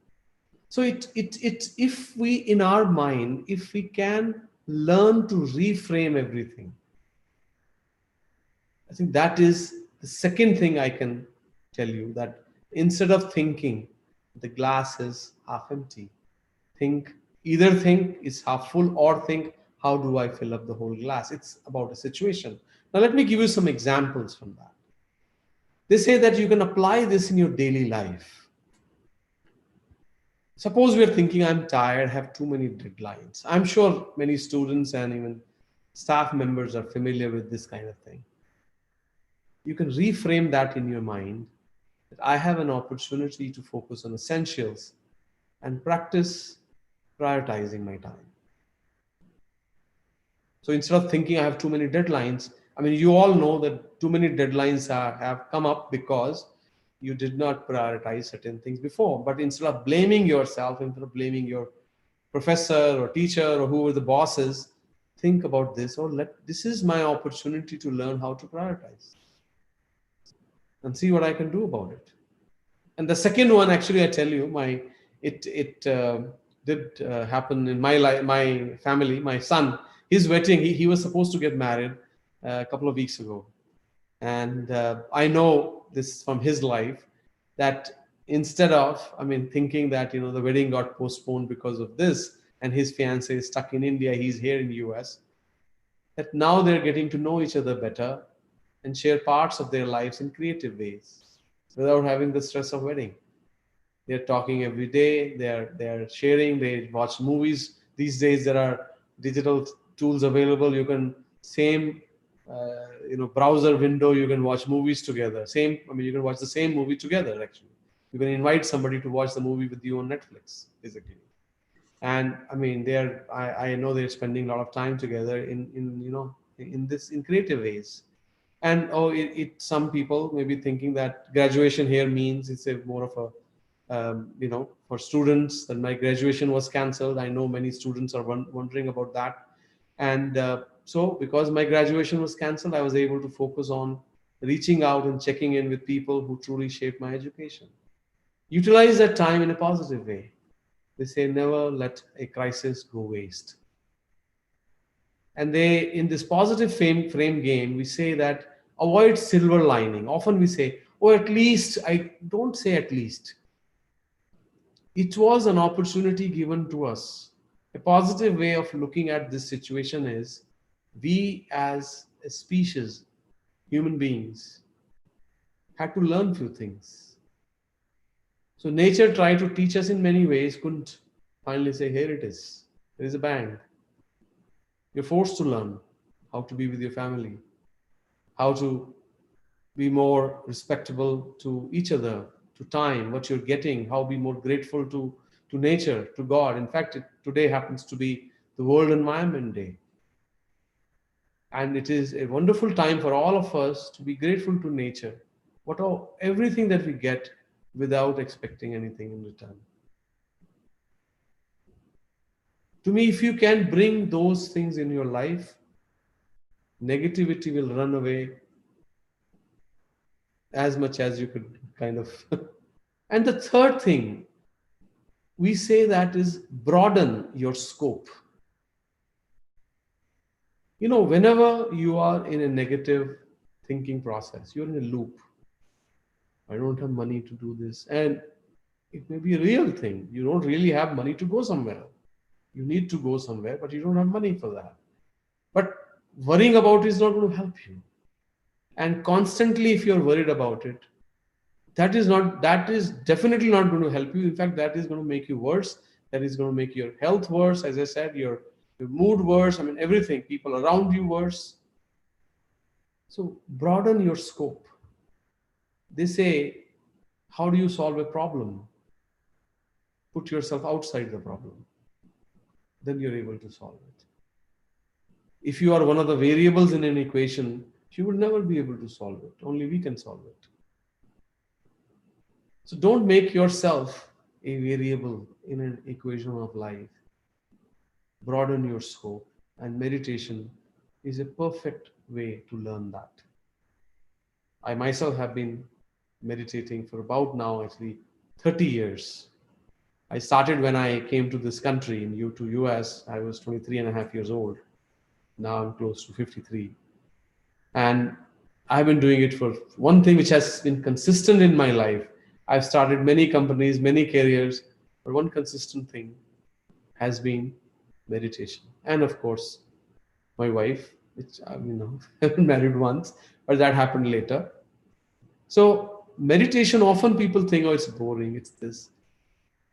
So if we in our mind, if we can learn to reframe everything, I think that is the second thing I can tell you, that instead of thinking the glass is half empty, either think it's half full or think, how do I fill up the whole glass? It's about a situation. Now, let me give you some examples from that. They say that you can apply this in your daily life. Suppose we're thinking, I'm tired, have too many deadlines. I'm sure many students and even staff members are familiar with this kind of thing. You can reframe that in your mind, that I have an opportunity to focus on essentials and practice prioritizing my time. So instead of thinking I have too many deadlines, I mean, you all know that too many deadlines have come up because you did not prioritize certain things before. But instead of blaming yourself, instead of blaming your professor or teacher or whoever the boss is, think about this, this is my opportunity to learn how to prioritize and see what I can do about it. And the second one, actually, I tell you, it did happen in my family. My son, his wedding, he was supposed to get married a couple of weeks ago. And I know this from his life, that instead of, thinking that, the wedding got postponed because of this, and his fiancée is stuck in India, he's here in the US, that now they're getting to know each other better and share parts of their lives in creative ways without having the stress of wedding. They're talking every day, they're sharing, they watch movies. These days there are digital tools available. You can browser window, you can watch movies together. You can watch the same movie together, actually. You can invite somebody to watch the movie with you on Netflix, basically. And I know they're spending a lot of time together in in creative ways. And some people may be thinking that graduation here means it's a more of a for students, that my graduation was cancelled. I know many students are wondering about that. And so because my graduation was cancelled, I was able to focus on reaching out and checking in with people who truly shaped my education. Utilize that time in a positive way. They say never let a crisis go waste. And in this positive frame game, we say that avoid silver lining. Often we say, oh, at least. I don't say at least. It was an opportunity given to us. A positive way of looking at this situation is we as a species, human beings, had to learn few things. So nature tried to teach us in many ways, couldn't finally say, here it is. There is a bang. You're forced to learn how to be with your family, how to be more respectable to each other, to time, what you're getting, how be more grateful to nature, to God. In fact, today happens to be the World Environment Day. And it is a wonderful time for all of us to be grateful to nature, everything that we get without expecting anything in return. To me, if you can bring those things in your life, negativity will run away as much as you could kind of. And the third thing we say that is broaden your scope. Whenever you are in a negative thinking process, you're in a loop. I don't have money to do this. And it may be a real thing. You don't really have money to go somewhere. You need to go somewhere, but you don't have money for that. But worrying about it is not going to help you. And constantly, if you're worried about it, that is definitely not going to help you. In fact, that is going to make you worse. That is going to make your health worse. As I said, your mood worse. I mean, everything, people around you worse. So broaden your scope. They say, how do you solve a problem? Put yourself outside the problem. Then you're able to solve it. If you are one of the variables in an equation, you will never be able to solve it. Only we can solve it. So don't make yourself a variable in an equation of life. Broaden your scope, and meditation is a perfect way to learn that. I myself have been meditating for about now actually 30 years. I started when I came to this country to US. I was 23 and a half years old. Now I'm close to 53. And I've been doing it for one thing which has been consistent in my life. I've started many companies, many careers, but one consistent thing has been meditation. And of course, my wife, which I haven't married once, but that happened later. So meditation, often people think, oh, it's boring, it's this.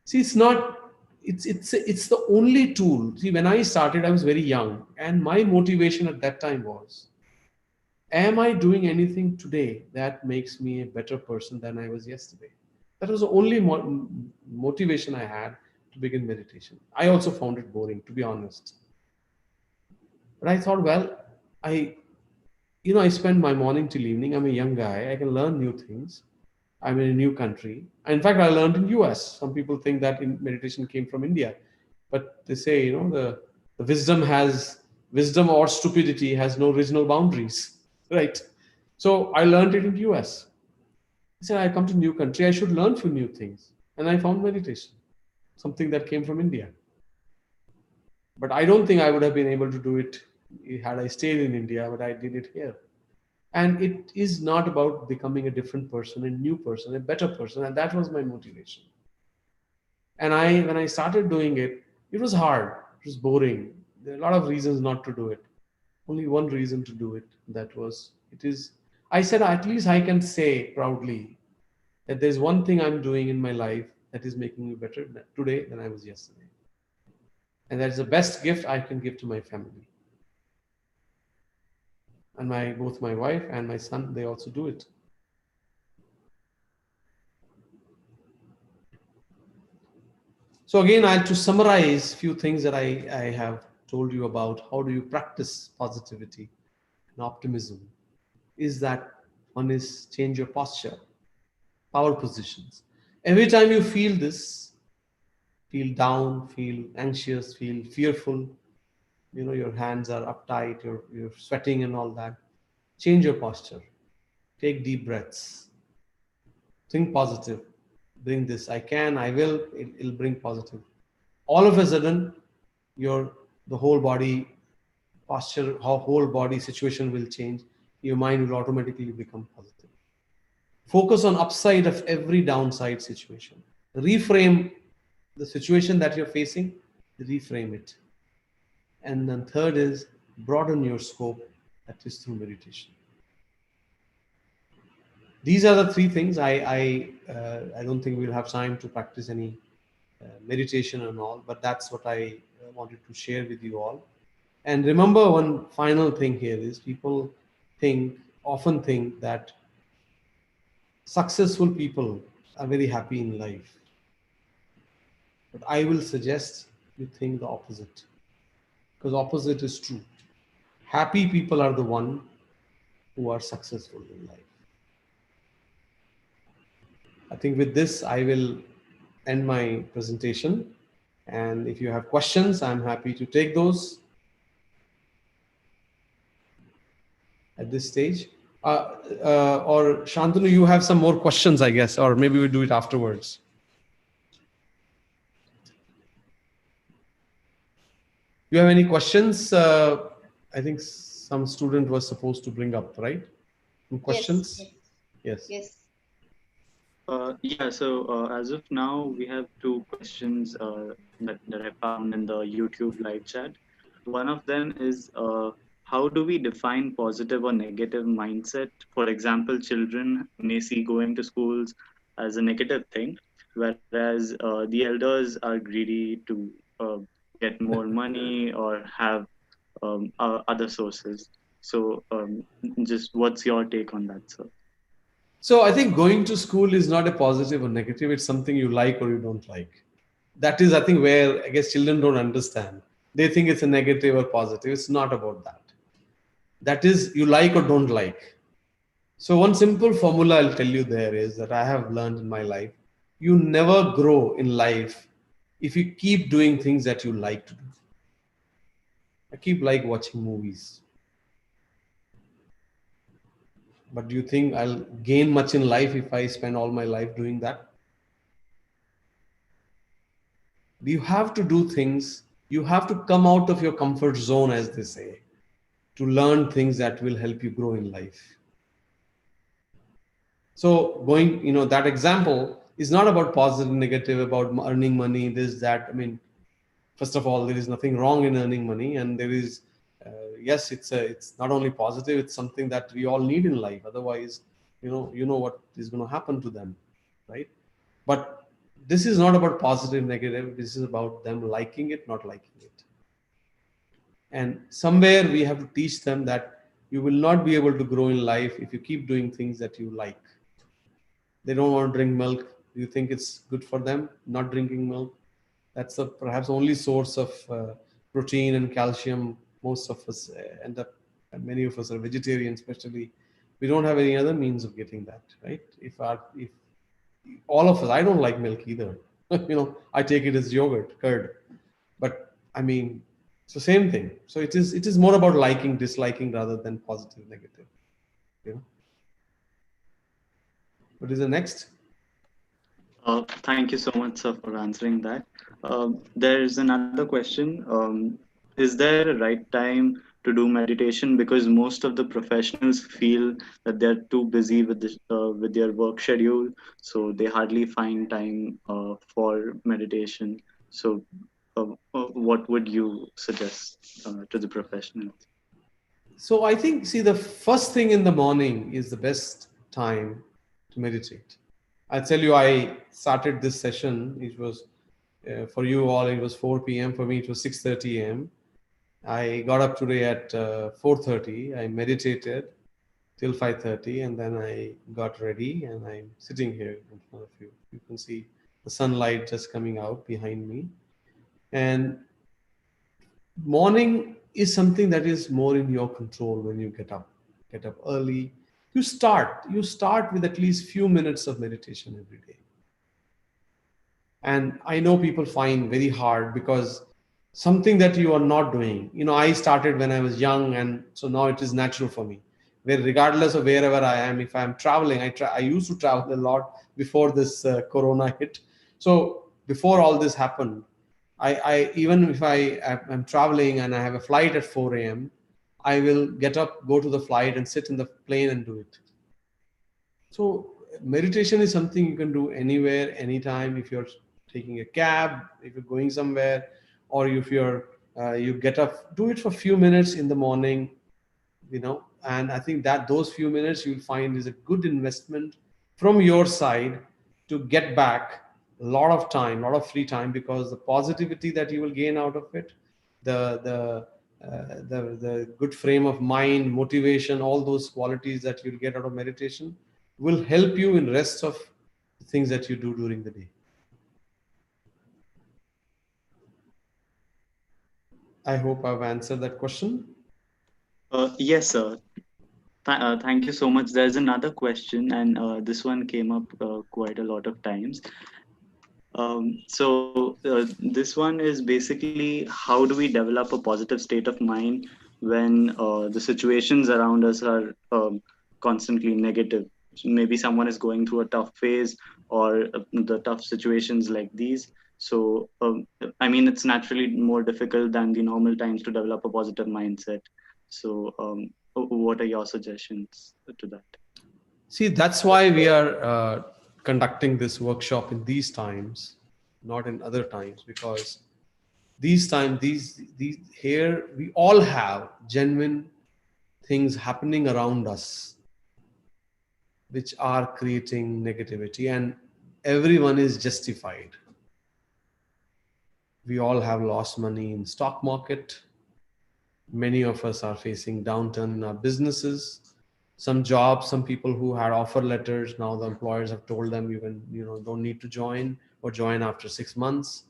See, it's not. It's the only tool. See, when I started, I was very young, and my motivation at that time was, am I doing anything today that makes me a better person than I was yesterday? That was the only motivation I had to begin meditation. I also found it boring, to be honest. But I thought, well, I spend my morning till evening. I'm a young guy. I can learn new things. I'm in a new country. In fact, I learned in US. Some people think that meditation came from India. But they say, the wisdom or stupidity has no regional boundaries, right? So I learned it in US. I said, I come to a new country. I should learn few new things. And I found meditation, something that came from India. But I don't think I would have been able to do it had I stayed in India, but I did it here. And it is not about becoming a different person, a new person, a better person. And that was my motivation. And when I started doing it, it was hard. It was boring. There are a lot of reasons not to do it. Only one reason to do it. I said, at least I can say proudly that there's one thing I'm doing in my life that is making me better today than I was yesterday. And that is the best gift I can give to my family. And both my wife and my son, they also do it. So again, I have to summarize a few things that I have told you about. How do you practice positivity? and optimism is that one is change your posture, power positions. Every time you feel this, feel down, feel anxious, feel fearful, your hands are uptight, you're sweating and all that, change your posture. Take deep breaths. Think positive. Bring this. I can, I will, it'll bring positive. All of a sudden, the whole body posture, whole body situation will change. Your mind will automatically become positive. Focus on upside of every downside situation. Reframe the situation that you're facing, reframe it. And then third is broaden your scope, that is through meditation. These are the three things. I don't think we'll have time to practice any meditation and all, but that's what I wanted to share with you all. And remember, one final thing here is people often think that successful people are very happy in life. But I will suggest you think the opposite, because opposite is true. Happy people are the one who are successful in life. I think with this, I will end my presentation. And if you have questions, I'm happy to take those at this stage. Or Shantanu, you have some more questions, I guess, or maybe we'll do it afterwards. You have any questions? I think some student was supposed to bring up, right? Some questions? Yes. Yeah, so as of now, we have two questions that I found in the YouTube live chat. One of them is how do we define positive or negative mindset? For example, children may see going to schools as a negative thing, whereas the elders are greedy to get more money or have other sources. So just what's your take on that, sir? So I think going to school is not a positive or negative. It's something you like or you don't like. That is, I think, where I guess children don't understand. They think it's a negative or positive. It's not about that. That is, you like or don't like. So one simple formula I'll tell you there is that I have learned in my life. You never grow in life if you keep doing things that you like to do. I keep like watching movies. But do you think I'll gain much in life if I spend all my life doing that? You have to do things, you have to come out of your comfort zone, as they say, to learn things that will help you grow in life. So that example is not about positive, negative, about earning money, this, that. I mean, first of all, there is nothing wrong in earning money. And there is, yes, it's not only positive, it's something that we all need in life. Otherwise, you know what is going to happen to them, right? But this is not about positive, negative. This is about them liking it, not liking it. And somewhere we have to teach them that you will not be able to grow in life if you keep doing things that you like. They don't want to drink milk. Do you think it's good for them not drinking milk? That's perhaps only source of protein and calcium. Most of us end up, and many of us are vegetarian, especially. We don't have any other means of getting that, right? If all of us, I don't like milk either. I take it as yogurt, curd. But I mean, it's the same thing. So it is more about liking, disliking rather than positive, negative. What is the next? Thank you so much, sir, for answering that. There is another question. Is there a right time to do meditation? Because most of the professionals feel that they're too busy with their work schedule, so they hardly find time for meditation. So, what would you suggest to the professionals? So I think, the first thing in the morning is the best time to meditate. I tell you, I started this session. It was for you all, it was 4 p.m. For me, it was 6:30 a.m. I got up today at 4:30. I meditated till 5:30, and then I got ready, and I'm sitting here in front of you. You can see the sunlight just coming out behind me. And morning is something that is more in your control. When you get up early, you start with at least few minutes of meditation every day. And I know people find very hard because something that you are not doing. I started when I was young, and so now it is natural for me, where regardless of wherever I am, if I'm traveling, I used to travel a lot before this corona hit. So before all this happened, I even if I'm traveling and I have a flight at 4 a.m., I will get up, go to the flight, and sit in the plane and do it. So meditation is something you can do anywhere, anytime. If you're taking a cab, if you're going somewhere, or if you get up, do it for a few minutes in the morning. And I think that those few minutes you'll find is a good investment from your side to get back a lot of time, a lot of free time, because the positivity that you will gain out of it, the good frame of mind, motivation, all those qualities that you'll get out of meditation will help you in rest of the things that you do during the day. I hope I've answered that question. Yes, sir. Thank you so much. There's another question, and this one came up quite a lot of times. This one is basically, how do we develop a positive state of mind when the situations around us are constantly negative? Maybe someone is going through a tough phase, or the tough situations like these. So, I mean, it's naturally more difficult than the normal times to develop a positive mindset. So, what are your suggestions to that? See, that's why we are conducting this workshop in these times, not in other times, because these times, these here, we all have genuine things happening around us which are creating negativity, and everyone is justified. We all have lost money in stock market. Many of us are facing downturn in our businesses. Some jobs, some people who had offer letters, now the employers have told them don't need to join, or join after 6 months.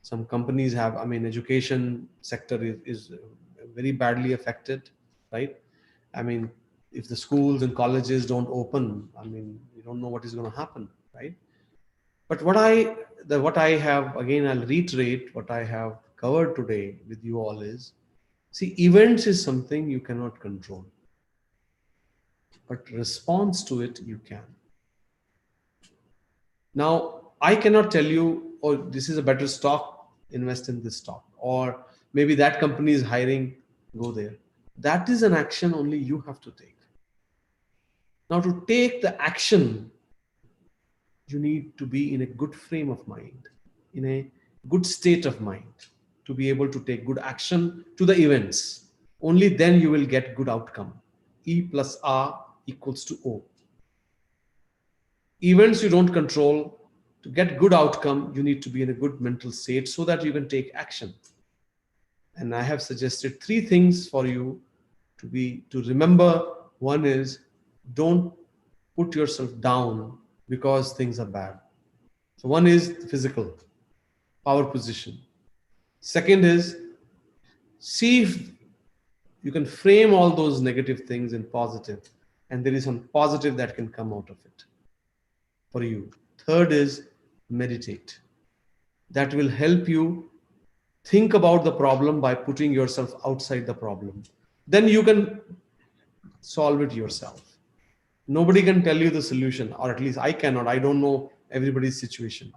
Some companies have, education sector is very badly affected, right? If the schools and colleges don't open, you don't know what is going to happen, right? But what I have, again, I'll reiterate what I have covered today with you all is, see, events is something you cannot control, but response to it you can. Now, I cannot tell you, oh, this is a better stock, invest in this stock, or maybe that company is hiring, go there. That is an action only you have to take. Now, to take the action, you need to be in a good frame of mind, in a good state of mind, to be able to take good action to the events. Only then you will get good outcome. E plus R equals to O. Events you don't control. To get good outcome, you need to be in a good mental state so that you can take action. And I have suggested 3 things for you to remember. One is, don't put yourself down because things are bad. So one is physical, power position. Second is, see if you can frame all those negative things in positive, and there is some positive that can come out of it for you. Third is, meditate. That will help you think about the problem by putting yourself outside the problem. Then you can solve it yourself. Nobody can tell you the solution, or at least I cannot. I don't know everybody's situation.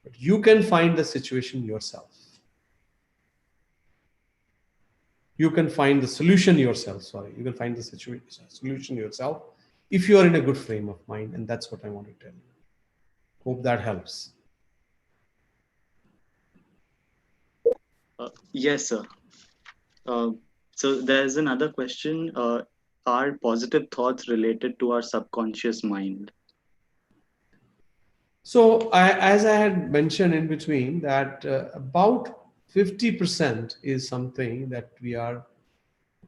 But you can find the situation yourself. You can find the solution yourself. You can find the solution yourself if you are in a good frame of mind. And that's what I want to tell you. Hope that helps. Yes, sir. So there's another question. Are positive thoughts related to our subconscious mind? So as I had mentioned in between, that about 50% is something that we are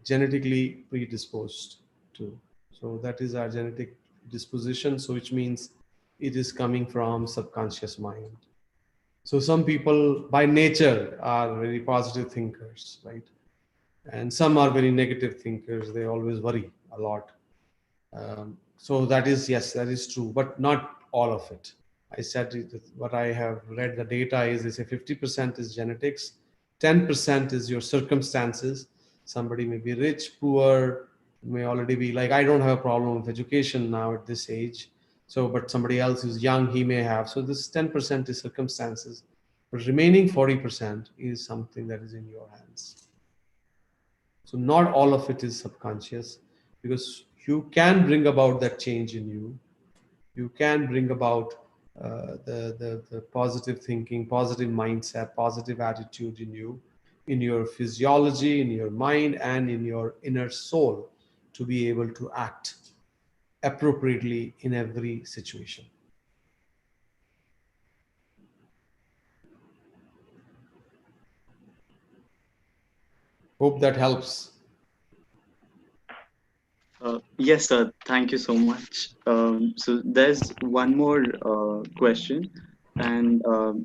genetically predisposed to. So that is our genetic disposition. So which means it is coming from subconscious mind. So some people by nature are very positive thinkers, right? And some are very negative thinkers. They always worry a lot. So that is, yes, that is true, but not all of it. I said what I have read, the data is they say 50% is genetics, 10% is your circumstances. Somebody may be rich, poor, may already be like, I don't have a problem with education now at this age. So, but somebody else who's young, he may have. So this 10% is circumstances, but remaining 40% is something that is in your hands. So not all of it is subconscious, because you can bring about that change in you. You can bring about the positive thinking, positive mindset, positive attitude in you, in your physiology, in your mind, and in your inner soul, to be able to act appropriately in every situation. Hope that helps. Yes, sir. Thank you so much. So there's one more question, and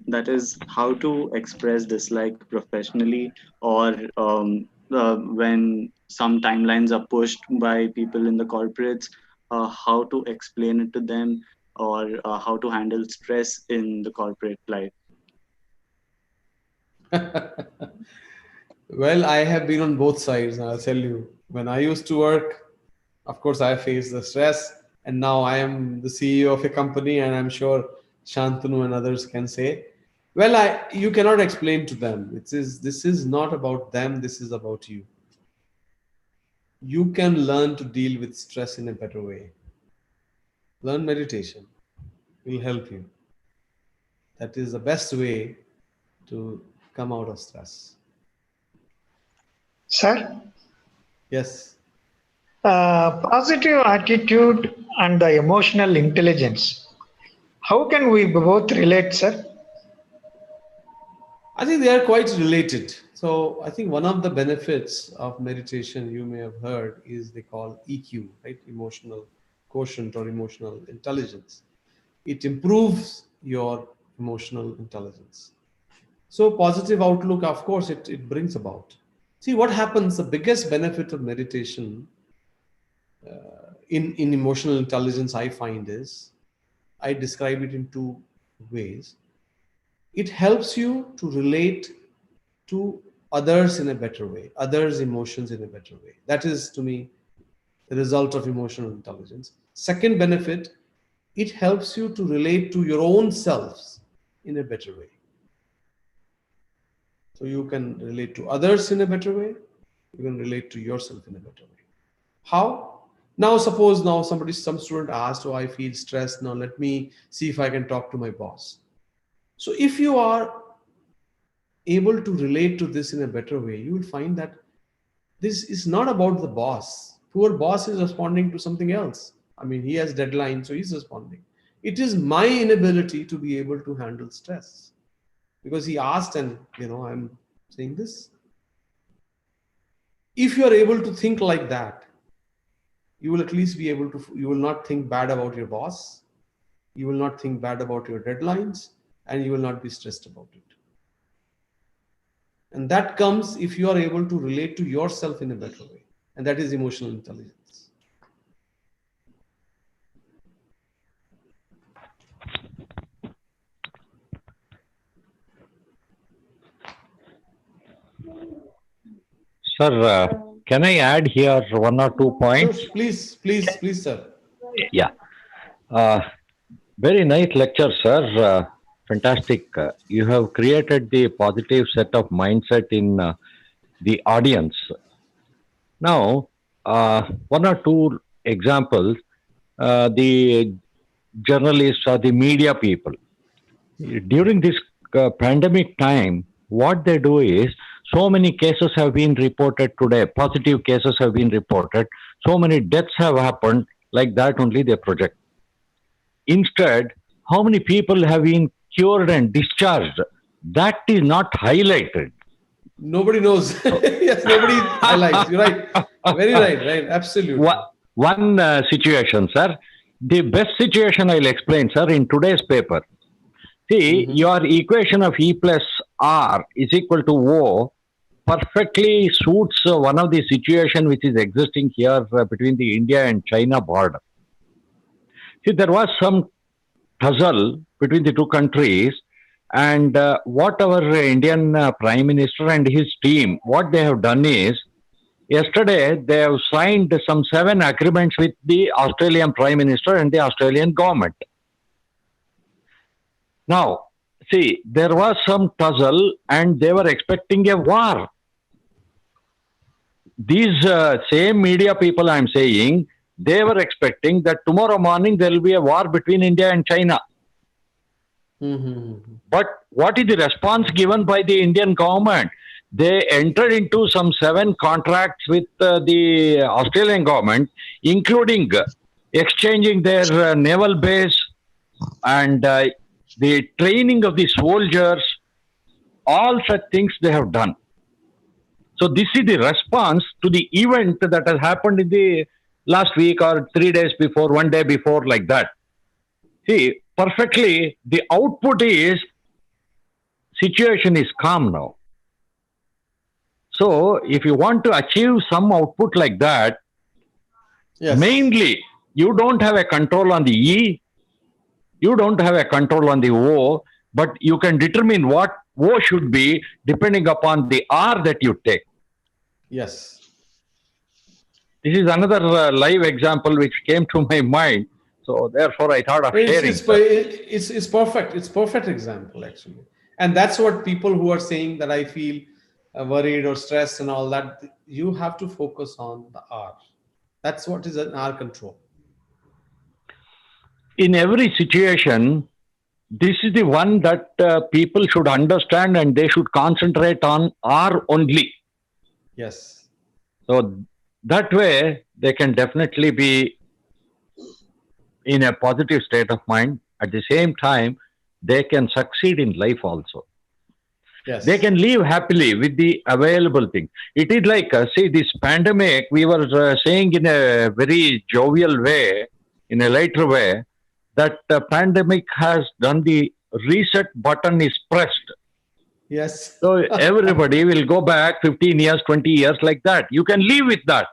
that is how to express dislike professionally, or when some timelines are pushed by people in the corporates, how to explain it to them, or how to handle stress in the corporate life. Well, I have been on both sides. I'll tell you. When I used to work, of course, I faced the stress, and now I am the CEO of a company, and I'm sure Shantanu and others can say, well, you cannot explain to them. This is not about them. This is about you. You can learn to deal with stress in a better way. Learn meditation. Will help you. That is the best way to come out of stress. Sir, Yes. positive attitude and the emotional intelligence. How can we both relate, sir? I think they are quite related. So I think one of the benefits of meditation you may have heard is they call EQ, right? Emotional quotient or emotional intelligence. It improves your emotional intelligence. So positive outlook, of course, it brings about. See what happens, the biggest benefit of meditation in emotional intelligence I find is, I describe it in two ways. It helps you to relate to others in a better way, others' emotions in a better way. That is, to me, the result of emotional intelligence. Second benefit, it helps you to relate to your own selves in a better way. So you can relate to others in a better way. You can relate to yourself in a better way. How? Now, suppose now some student asked, oh, I feel stressed. Now let me see if I can talk to my boss. So if you are able to relate to this in a better way, you will find that this is not about the boss. Poor boss is responding to something else. I mean, he has deadline, so he's responding. It is my inability to be able to handle stress, because he asked, and I'm saying this. If you are able to think like that, you will at least be able to, you will not think bad about your boss, you will not think bad about your deadlines, and you will not be stressed about it. And that comes if you are able to relate to yourself in a better way. And that is emotional intelligence. Sir, can I add here one or two points? Sure, please, sir. Yeah. Very nice lecture, sir. Fantastic. You have created the positive set of mindset in the audience. Now, one or two examples. The journalists or the media people, during this pandemic time, what they do is, so many cases have been reported today, positive cases have been reported, so many deaths have happened, like that only they project. Instead, how many people have been cured and discharged, that is not highlighted. Nobody knows. Yes, nobody highlights. You're right. Very right, absolutely. One situation, sir. The best situation I'll explain, sir, in today's paper. See, your equation of E plus R is equal to O perfectly suits one of the situation which is existing here between the India and China border. See, there was some tussle between the two countries, and what our Indian Prime Minister and his team, what they have done is, yesterday they have signed some 7 agreements with the Australian Prime Minister and the Australian government. Now, see, there was some tussle and they were expecting a war. These same media people I'm saying, they were expecting that tomorrow morning there will be a war between India and China. But what is the response given by the Indian government? They entered into some 7 contracts with the Australian government, including exchanging their naval base and the training of the soldiers, all such things they have done. So this is the response to the event that has happened in the last week or 3 days before, 1 day before, like that. See, perfectly, the output is, situation is calm now. So if you want to achieve some output like that, mainly, you don't have a control on the E, you don't have a control on the O, but you can determine what O should be depending upon the R that you take. Yes. This is another live example which came to my mind. So therefore, I thought of sharing. It's perfect. It's perfect example actually, and that's what people who are saying that I feel worried or stressed and all that. You have to focus on the R. That's what is in our control. In every situation, this is the one that people should understand and they should concentrate on R only. Yes. So that way, they can definitely be in a positive state of mind. At the same time, they can succeed in life also. Yes. They can live happily with the available thing. It is like, see, this pandemic, we were saying in a very jovial way, in a lighter way, that the pandemic has done the reset button is pressed. Yes. So everybody will go back 15 years, 20 years like that. You can live with that.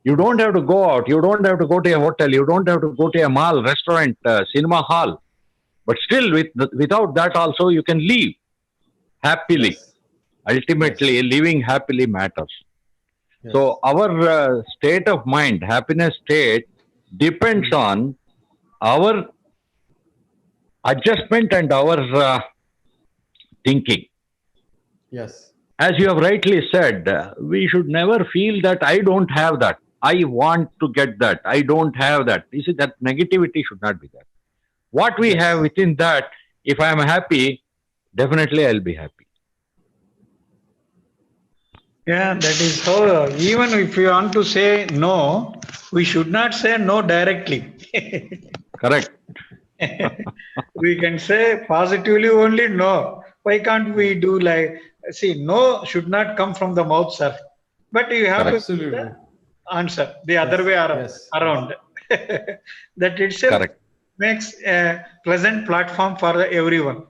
You don't have to go out. You don't have to go to a hotel. You don't have to go to a mall, restaurant, cinema hall. But still, without that also, you can live happily. Yes. Ultimately, living happily matters. Yes. So our state of mind, happiness state, depends on our adjustment and our thinking. Yes. As you have rightly said, we should never feel that I don't have that. I want to get that. I don't have that. You see, that negativity should not be there. What we have within that, if I am happy, definitely I'll be happy. Yeah, that is how, even if you want to say no, we should not say no directly. Correct. We can say positively only no. Why can't we do like, see, no should not come from the mouth, sir. But you have to answer the other way around. That itself makes a pleasant platform for everyone.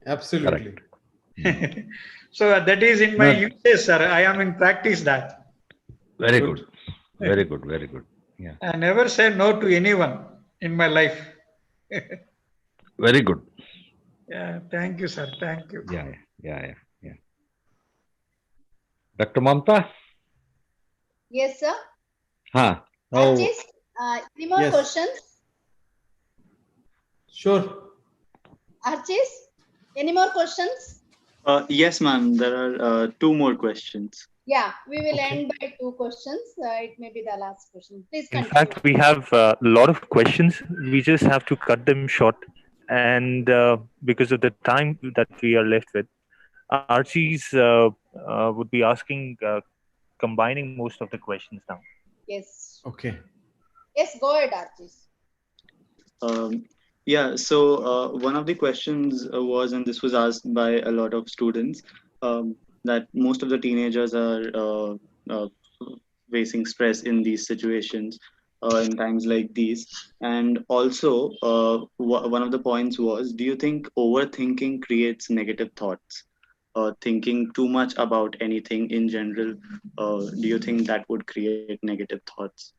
Absolutely. So that is in my usage, sir. I am in practice that. Very good. Very good. Very good. Yeah. I never said no to anyone in my life. Very good. Yeah. Thank you, sir. Thank you. Yeah. Dr. Mamta? Yes, sir. Huh. Archis, any more questions? Sure. Archis, any more questions? Yes, ma'am. There are 2 more questions. Yeah, we will end by 2 questions. It may be the last question. Please In continue. fact, we have a lot of questions. We just have to cut them short. And because of the time that we are left with, Archie's would be asking, combining most of the questions now. Yes. Okay. Yes, go ahead, Archis. Yeah, so one of the questions was, and this was asked by a lot of students, that most of the teenagers are facing stress in these situations, in times like these. And also, one of the points was, do you think overthinking creates negative thoughts? thinking too much about anything in general, do you think that would create negative thoughts?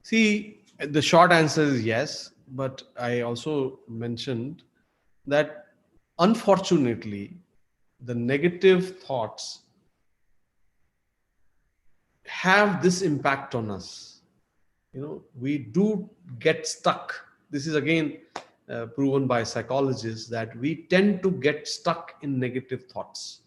See, the short answer is yes, but I also mentioned that unfortunately, the negative thoughts have this impact on us. We do get stuck. This is again proven by psychologists that we tend to get stuck in negative thoughts.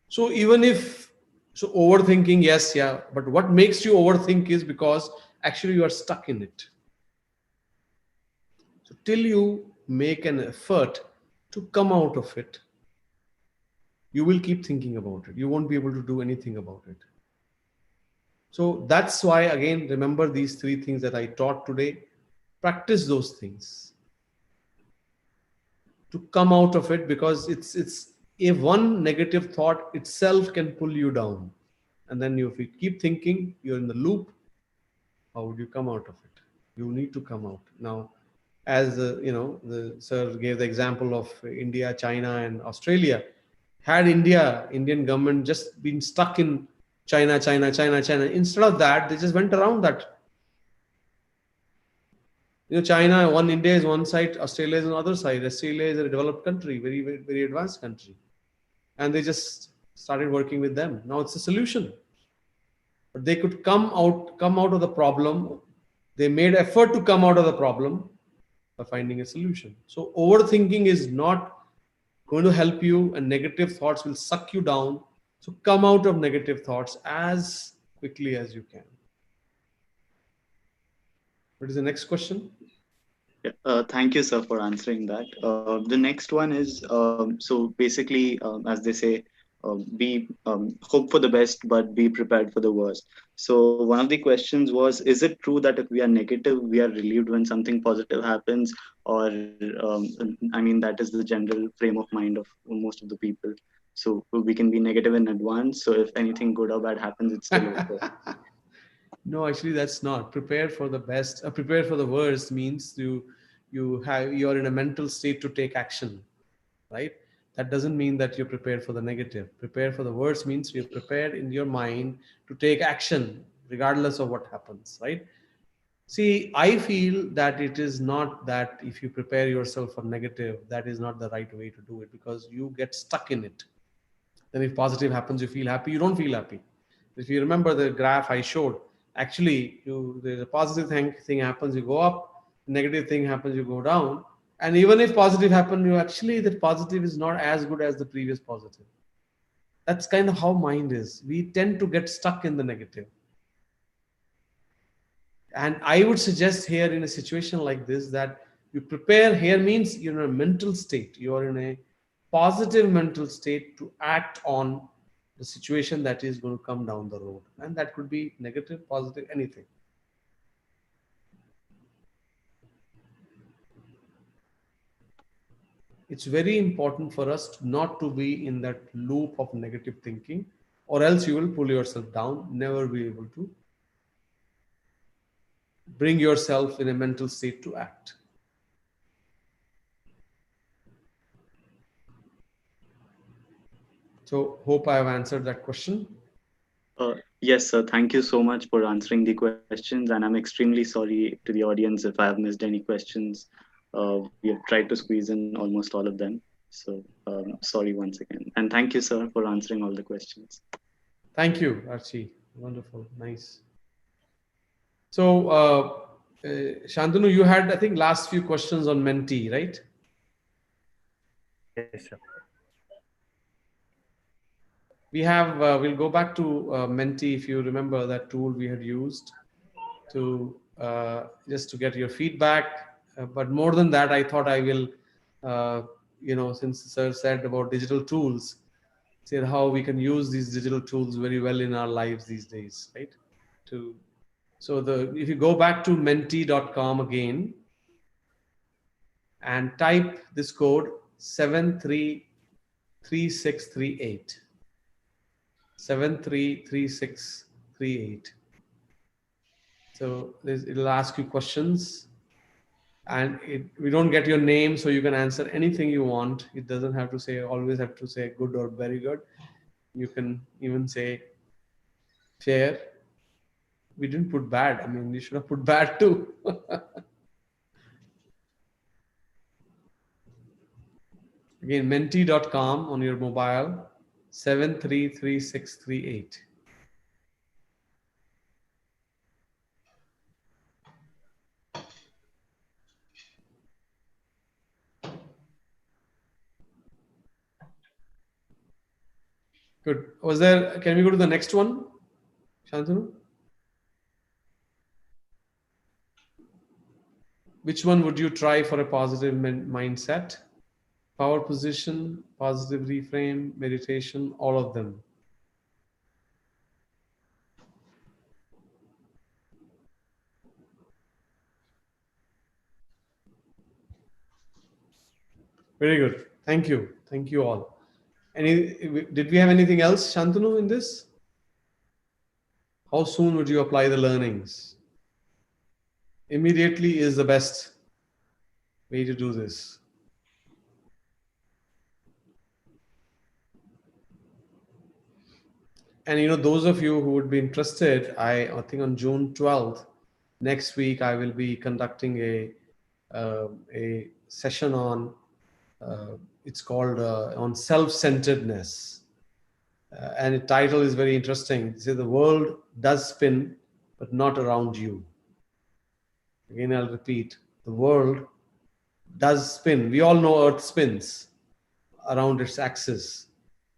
So even if, so overthinking, yes, yeah, but what makes you overthink is because actually you are stuck in it. So till you make an effort to come out of it, you will keep thinking about it. You won't be able to do anything about it. So that's why, again, remember these 3 things that I taught today. Practice those things to come out of it, because it's a one negative thought itself can pull you down. And then if you keep thinking, you're in the loop. How would you come out of it? You need to come out. Now, as the sir gave the example of India, China, and Australia. Had Indian government just been stuck in China, instead of that, they just went around that. China, India is one side, Australia is on the other side. Australia is a developed country, very, very, very advanced country. And they just started working with them. Now it's a solution. But they could come out of the problem. They made effort to come out of the problem by finding a solution. So overthinking is not going to help you, and negative thoughts will suck you down. So come out of negative thoughts as quickly as you can. What is the next question? Thank you, sir, for answering that. The next one is, so basically, as they say, hope for the best, but be prepared for the worst. So one of the questions was, is it true that if we are negative, we are relieved when something positive happens? Or, I mean, that is the general frame of mind of most of the people. So we can be negative in advance. So if anything good or bad happens, it's still okay. No, actually, that's not. Prepare for the best. Prepare for the worst means you're in a mental state to take action, right? That doesn't mean that you're prepared for the negative. Prepare for the worst means you're prepared in your mind to take action regardless of what happens, right? See, I feel that it is not that if you prepare yourself for negative, that is not the right way to do it, because you get stuck in it. Then if positive happens, you feel happy, you don't feel happy. If you remember the graph I showed, actually there's a positive thing happens, you go up, negative thing happens, you go down. And even if positive happens, that positive is not as good as the previous positive. That's kind of how mind is. We tend to get stuck in the negative. And I would suggest here in a situation like this that you prepare. Here means you're in a mental state. You're in a positive mental state to act on the situation that is going to come down the road. And that could be negative, positive, anything. It's very important for us not to be in that loop of negative thinking, or else you will pull yourself down, never be able to bring yourself in a mental state to act. So hope I have answered that question. Yes, sir. Thank you so much for answering the questions. And I'm extremely sorry to the audience if I have missed any questions. We have tried to squeeze in almost all of them. So sorry once again. And thank you, sir, for answering all the questions. Thank you, Archie. Wonderful. Nice. So, Shantanu, you had, I think, last few questions on Menti, right? Yes, sir. We have, we'll go back to Menti, if you remember that tool we had used to just to get your feedback. But more than that, I thought I will, since Sir said about digital tools, said how we can use these digital tools very well in our lives these days, right? So if you go back to menti.com again and type this code 733638. 733638. So it'll ask you questions. and we don't get your name, so you can answer anything you want. It doesn't have to say, always have to say good or very good. You can even say fair. We didn't put bad. I mean, you should have put bad too. Again, menti.com on your mobile, 733638. Good. Was there, can we go to the next one, Shantanu? Which one would you try for a positive mindset? Power position, positive reframe, meditation, all of them. Very good. Thank you. Thank you all. Did we have anything else, Shantanu, in this? How soon would you apply the learnings? Immediately is the best way to do this. And those of you who would be interested, I think on June 12th, next week, I will be conducting a session on, it's called on self-centeredness. And the title is very interesting. It says the world does spin, but not around you. Again, I'll repeat, the world does spin. We all know Earth spins around its axis.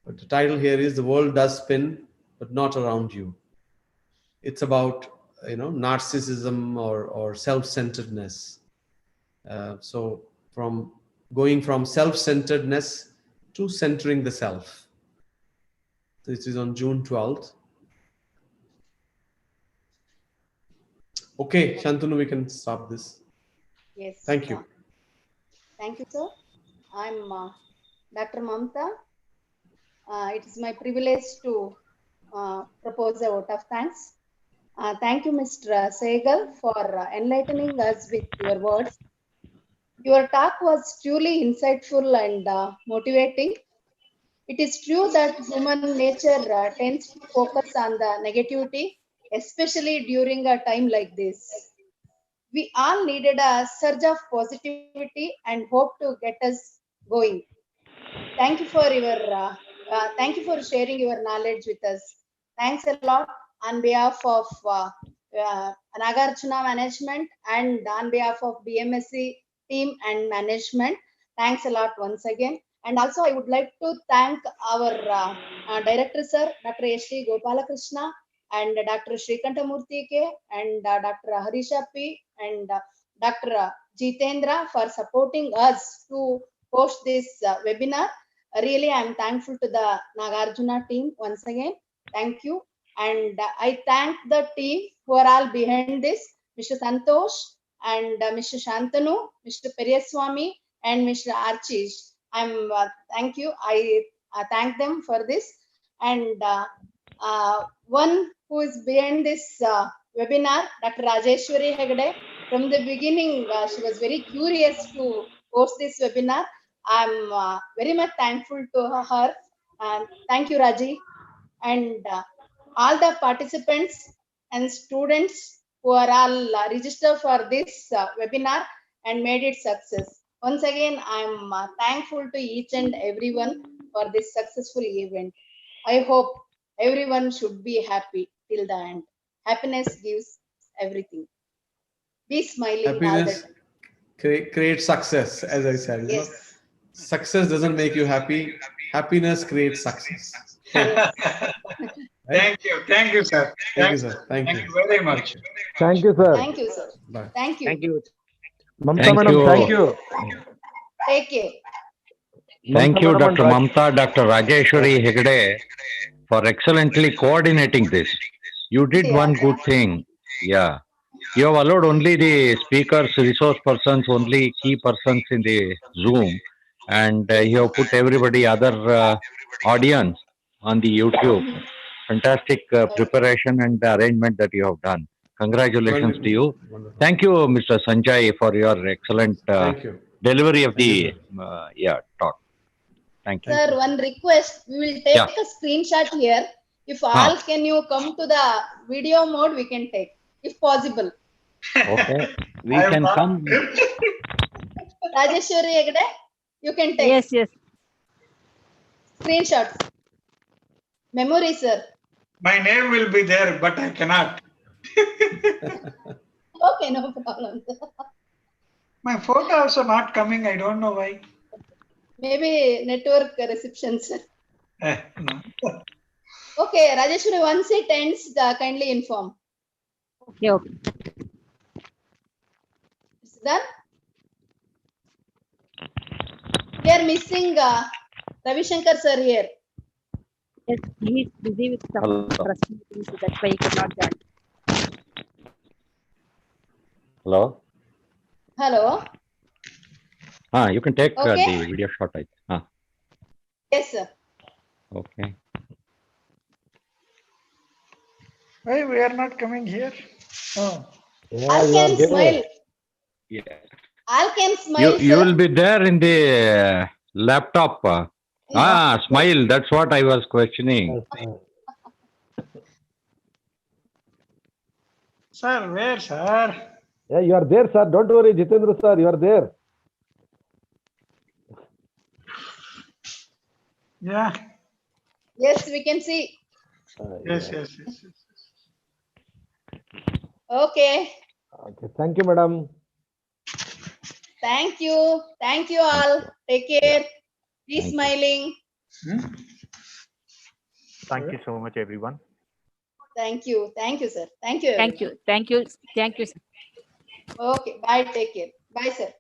But the title here is the world does spin, but not around you. It's about, narcissism or self-centeredness. So going from self-centeredness to centering the self. This is on June 12th. Okay, Shantanu, we can stop this. Yes. Thank you. Thank you, sir. I'm Dr. Mamta. It is my privilege to propose a vote of thanks. Thank you, Mr. Sehgal, for enlightening us with your words. Your talk was truly insightful and motivating. It is true that human nature tends to focus on the negativity, especially during a time like this. We all needed a surge of positivity and hope to get us going. Thank you for sharing your knowledge with us. Thanks a lot on behalf of Nagarjuna management and on behalf of BMSC team and management. Thanks a lot once again. And also I would like to thank our director sir, Dr. S.T. Gopalakrishna and Dr. Shrikanta Murthy and Dr. Harisha P and Dr. Jitendra for supporting us to host this webinar. Really, I am thankful to the Nagarjuna team once again. Thank you. And I thank the team who are all behind this, Mr. Santosh and Mr. Shantanu, Mr. Peryaswamy and Mr. Archish. Thank you. I thank them for this. And one who is behind this webinar, Dr. Rajeshwari Hegde. From the beginning, she was very curious to host this webinar. I'm very much thankful to her. Thank you, Raji. And all the participants and students who are all registered for this webinar and made it success. Once again, I'm thankful to each and everyone for this successful event. I hope everyone should be happy till the end. Happiness gives everything. Be smiling Happiness all the time. creates success, as I said. Yes. Success doesn't make you happy. Happiness creates success. Yes. Thank you. Thank you, sir. Thank you, sir. Thank you. Very much. Thank you, sir. Thank you, sir. Bye. Thank you. Thank you. Mamta Thank madam, you. thank you. Take care. Thank you, madam and Dr. Raj. Mamta, Dr. Rajeshwari Hegde, for excellently coordinating this. You did Yeah. one good thing. Yeah. You have allowed only the speakers, resource persons, only key persons in the Zoom, and you have put everybody, other audience on the YouTube. Fantastic preparation and arrangement that you have done. Congratulations to Wonderful. you. Wonderful. Thank you, Mr. Sanjay, for your excellent Thank you. delivery of Thank the you, talk. Thank you. Sir, one request. We will take a screenshot here. If all can you come to the video mode, we can take, if possible. Okay. We can come. Rajeshwari Hegde, you can take. Yes, yes. Screenshots. Memory, sir. My name will be there, but I cannot. Okay, no problem. My photo also not coming. I don't know why. Maybe network reception, sir. No. Okay, Rajeshwari, once it ends, kindly inform. Okay, okay. It's done. We are missing Ravi Shankar sir here. Yes, he is busy with some trust meetings, so that's why he could not join. Hello. Hello. You can take Okay. the video shot. Yes, sir. Okay. Why we are not coming here? Oh. Yeah, All you can are there. smile. Yeah. All can smile, You sir. will be there in the laptop. Smile. That's what I was questioning. Sir, where, sir? Yeah, you are there, sir. Don't worry, Jitendra sir, you are there. Yeah. Yes, we can see. Yes, yes, yes. Okay. Okay, thank you, madam. Thank you. Thank you all. Take care. Be smiling. Thank you so much, everyone. Thank you. Thank you, sir. Thank you. Thank you. Everyone. Thank you. Thank you. Okay. Bye. Take care. Bye, sir.